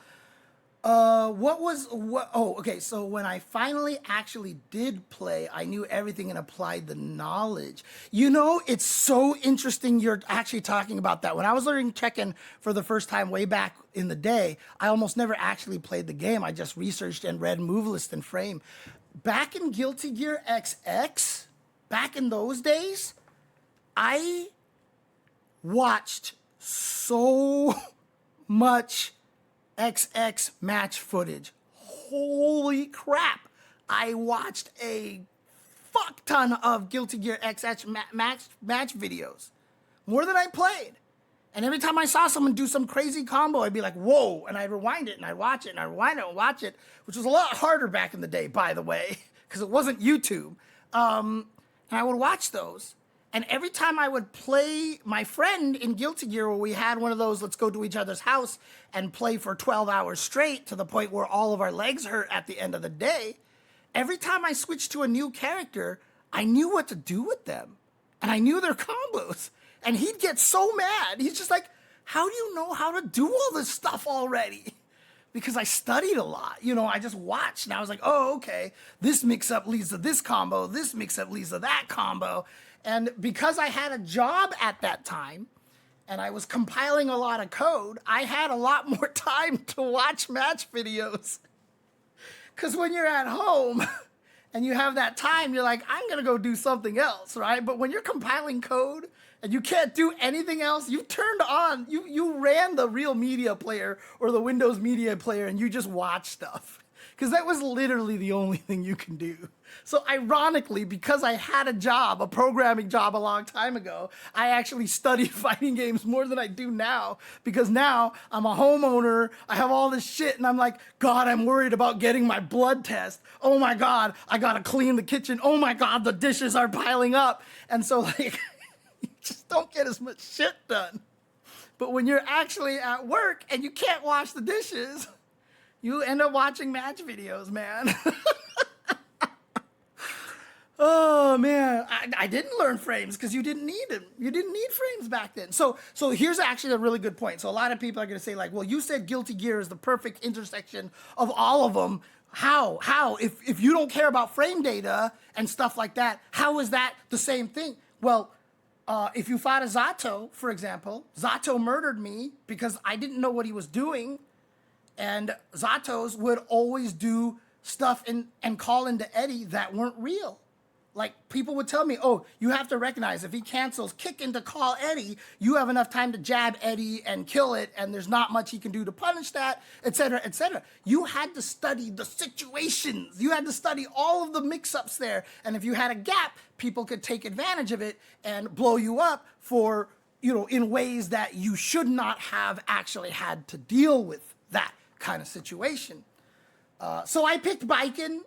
Okay, so when I finally actually did play, I knew everything and applied the knowledge. You know, it's so interesting you're actually talking about that. When I was learning Tekken for the first time way back in the day, I almost never actually played the game. I just researched and read move list and frame. Back in Guilty Gear XX, back in those days, I watched so much XX match footage. Holy crap. I watched a fuck ton of Guilty Gear XX match videos. More than I played. And every time I saw someone do some crazy combo, I'd be like, whoa, and I'd rewind it, and I'd watch it, and I'd rewind it, and watch it, which was a lot harder back in the day, by the way, because it wasn't YouTube. And I would watch those. And every time I would play my friend in Guilty Gear, where we had one of those, let's go to each other's house and play for 12 hours straight to the point where all of our legs hurt at the end of the day, every time I switched to a new character, I knew what to do with them. And I knew their combos. And he'd get so mad. He's just like, how do you know how to do all this stuff already? Because I studied a lot. You know, I just watched and I was like, oh, okay, this mix-up leads to this combo. This mix-up leads to that combo. And because I had a job at that time, and I was compiling a lot of code, I had a lot more time to watch match videos. Because when you're at home and you have that time, you're like, I'm going to go do something else, right? But when you're compiling code and you can't do anything else, you turned on, you ran the real media player or the Windows media player and you just watch stuff. Because that was literally the only thing you can do. So ironically, because I had a job, a programming job a long time ago, I actually studied fighting games more than I do now. Because now I'm a homeowner, I have all this shit, and I'm like, God, I'm worried about getting my blood test. Oh my God, I gotta clean the kitchen. Oh my God, the dishes are piling up. And so like, you just don't get as much shit done. But when you're actually at work and you can't wash the dishes, you end up watching match videos, man. Oh man, I didn't learn frames because you didn't need them. You didn't need frames back then. So here's actually a really good point. So a lot of people are going to say like, well, you said Guilty Gear is the perfect intersection of all of them. How? If you don't care about frame data and stuff like that, how is that the same thing? Well, if you fought a Zato, for example, Zato murdered me because I didn't know what he was doing. And Zatos would always do stuff and call into Eddie that weren't real. Like, people would tell me, oh, you have to recognize if he cancels kick into call Eddie, you have enough time to jab Eddie and kill it, and there's not much he can do to punish that, etc., etc. You had to study the situations. You had to study all of the mix-ups there. And if you had a gap, people could take advantage of it and blow you up for, in ways that you should not have actually had to deal with that kind of situation. So I picked biking.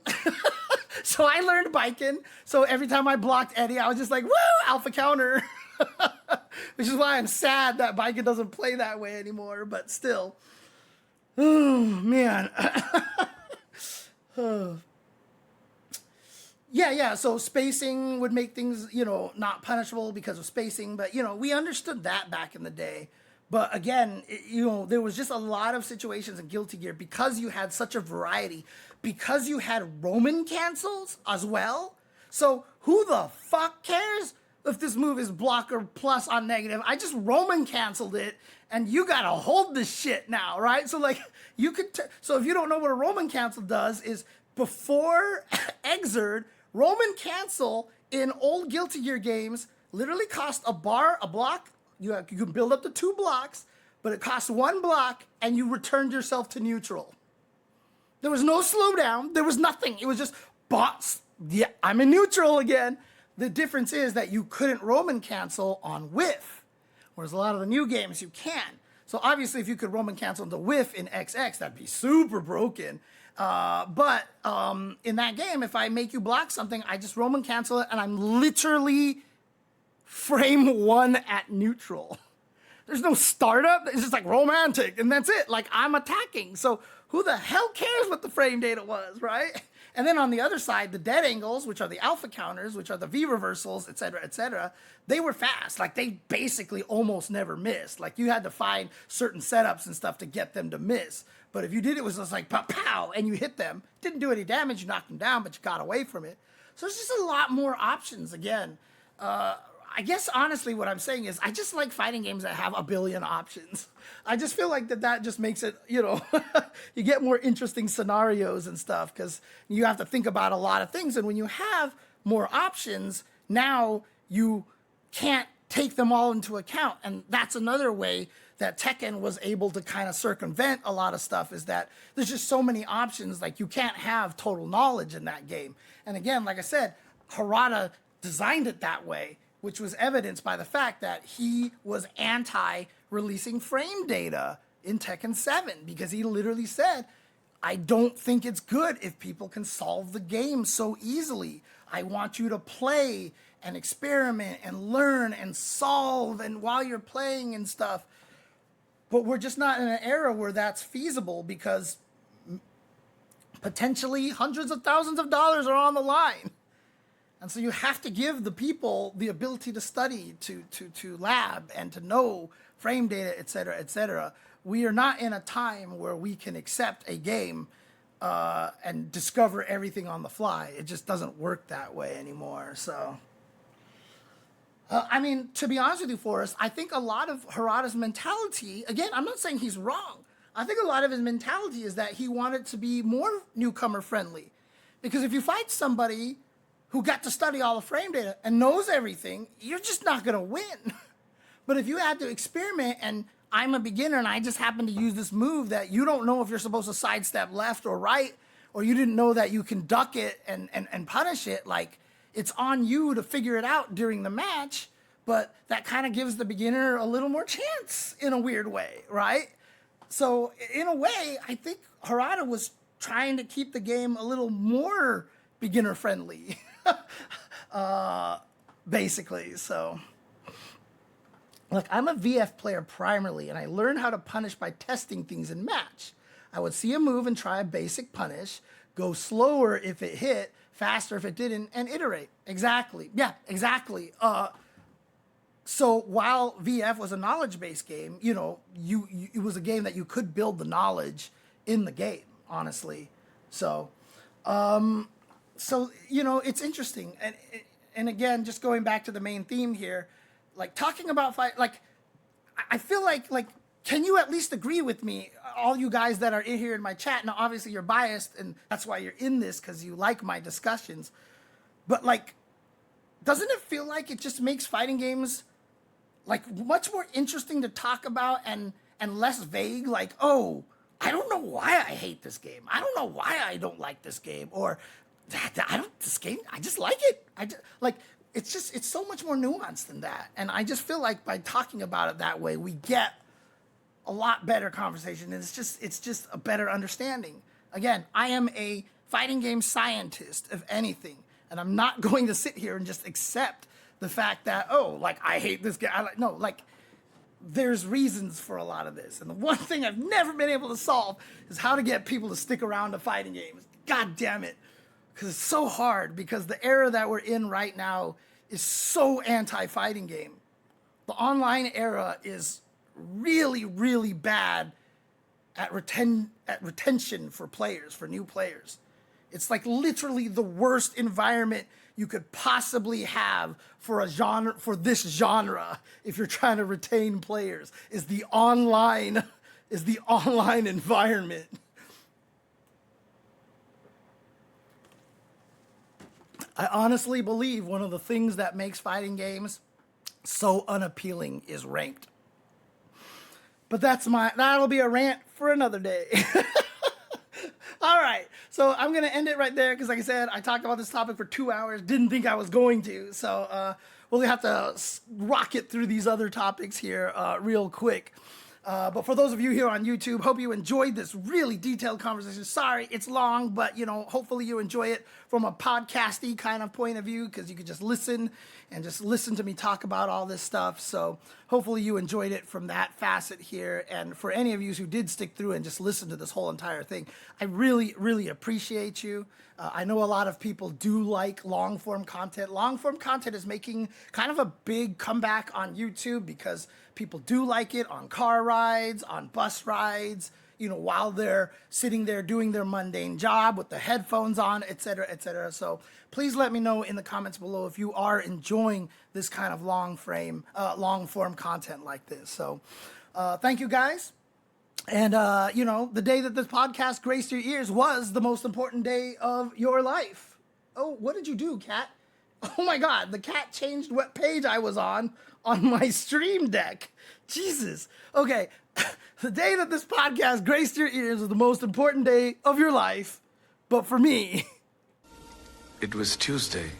So I learned biking. So every time I blocked Eddie, I was just like, woo, alpha counter. Which is why I'm sad that biking doesn't play that way anymore, but still. Oh, man. Yeah, so spacing would make things, not punishable because of spacing, but, we understood that back in the day. But again, there was just a lot of situations in Guilty Gear because you had such a variety, because you had Roman cancels as well. So who the fuck cares if this move is blocker plus on negative? I just Roman canceled it, and you gotta hold this shit now, right? So like, so if you don't know what a Roman cancel does, is before Exerd, Roman cancel in old Guilty Gear games literally cost a block. You can build up to 2 blocks, but it costs 1 block, and you returned yourself to neutral. There was no slowdown. There was nothing. It was just bots. Yeah, I'm in neutral again. The difference is that you couldn't Roman cancel on whiff, whereas a lot of the new games you can. So obviously, if you could Roman cancel the whiff in XX, that'd be super broken. But in that game, if I make you block something, I just Roman cancel it, and I'm literally frame 1 at neutral. There's no startup. It's just like romantic, and that's it. Like, I'm attacking. So who the hell cares what the frame data was, right? And then on the other side, the dead angles, which are the alpha counters, which are the V reversals, etc., they were fast. Like, they basically almost never missed. Like, you had to find certain setups and stuff to get them to miss. But if you did, it was just like pow, pow, and you hit them. Didn't do any damage. You knocked them down, but you got away from it. So there's just a lot more options again. I guess, honestly, what I'm saying is I just like fighting games that have a billion options. I just feel like that just makes it, you get more interesting scenarios and stuff because you have to think about a lot of things. And when you have more options, now you can't take them all into account. And that's another way that Tekken was able to kind of circumvent a lot of stuff, is that there's just so many options. Like, you can't have total knowledge in that game. And again, like I said, Harada designed it that way, which was evidenced by the fact that he was anti-releasing frame data in Tekken 7, because he literally said, I don't think it's good if people can solve the game so easily. I want you to play and experiment and learn and solve, and while you're playing and stuff. But we're just not in an era where that's feasible, because potentially hundreds of thousands of dollars are on the line. And so you have to give the people the ability to study, to lab, and to know frame data, etc., etc. We are not in a time where we can accept a game and discover everything on the fly. It just doesn't work that way anymore. So I mean, to be honest with you, Forrest, I think a lot of Harada's mentality, again, I'm not saying he's wrong. I think a lot of his mentality is that he wanted to be more newcomer friendly. Because if you fight somebody who got to study all the frame data and knows everything, you're just not going to win. But if you had to experiment and I'm a beginner and I just happen to use this move that you don't know if you're supposed to sidestep left or right, or you didn't know that you can duck it and punish it, like, it's on you to figure it out during the match, but that kind of gives the beginner a little more chance in a weird way, right? So in a way, I think Harada was trying to keep the game a little more beginner friendly, basically. So, look, I'm a VF player primarily, and I learned how to punish by testing things in match. I would see a move and try a basic punish, go slower if it hit, faster if it didn't, and iterate. Exactly. Yeah, exactly. So while VF was a knowledge-based game, you know, it was a game that you could build the knowledge in the game, honestly. So, you know, it's interesting. And again, just going back to the main theme here, like talking about fight, like I feel like can you at least agree with me, all you guys that are in here in my chat? Now, obviously, you're biased, and that's why you're in this, because you like my discussions. But, like, doesn't it feel like it just makes fighting games, like, much more interesting to talk about and less vague? Like, oh, I don't know why I hate this game. I don't know why I don't like this game. Or, this game, I just like it. It's so much more nuanced than that. And I just feel like by talking about it that way, we get a lot better conversation, and it's just a better understanding. Again, I am a fighting game scientist, if anything, and I'm not going to sit here and just accept the fact that, oh, like, I hate this game. No, like, there's reasons for a lot of this, and the one thing I've never been able to solve is how to get people to stick around to fighting games. God damn it, because it's so hard, because the era that we're in right now is so anti-fighting game. The online era is really, really bad at retention for players, for new players. It's like literally the worst environment you could possibly have for a genre, for this genre, if you're trying to retain players, is the online environment. I honestly believe one of the things that makes fighting games so unappealing is ranked. But that'll be a rant for another day. All right, so I'm going to end it right there because, like I said, I talked about this topic for 2 hours, didn't think I was going to. So we'll have to rocket through these other topics here real quick. But for those of you here on YouTube, hope you enjoyed this really detailed conversation. Sorry, it's long, but, you know, hopefully you enjoy it from a podcasty kind of point of view, because you could just listen to me talk about all this stuff. So hopefully you enjoyed it from that facet here. And for any of you who did stick through and just listen to this whole entire thing, I really, really appreciate you. I know a lot of people do like long-form content. Long-form content is making kind of a big comeback on YouTube because people do like it on car rides, on bus rides, you know, while they're sitting there doing their mundane job with the headphones on, et cetera, et cetera. So please let me know in the comments below if you are enjoying this kind of long-form content like this. So thank you, guys. And, you know, the day that this podcast graced your ears was the most important day of your life. Oh, what did you do, cat? Oh, my God. The cat changed what page I was on my stream deck. Jesus. Okay. The day that this podcast graced your ears was the most important day of your life. But for me... It was Tuesday.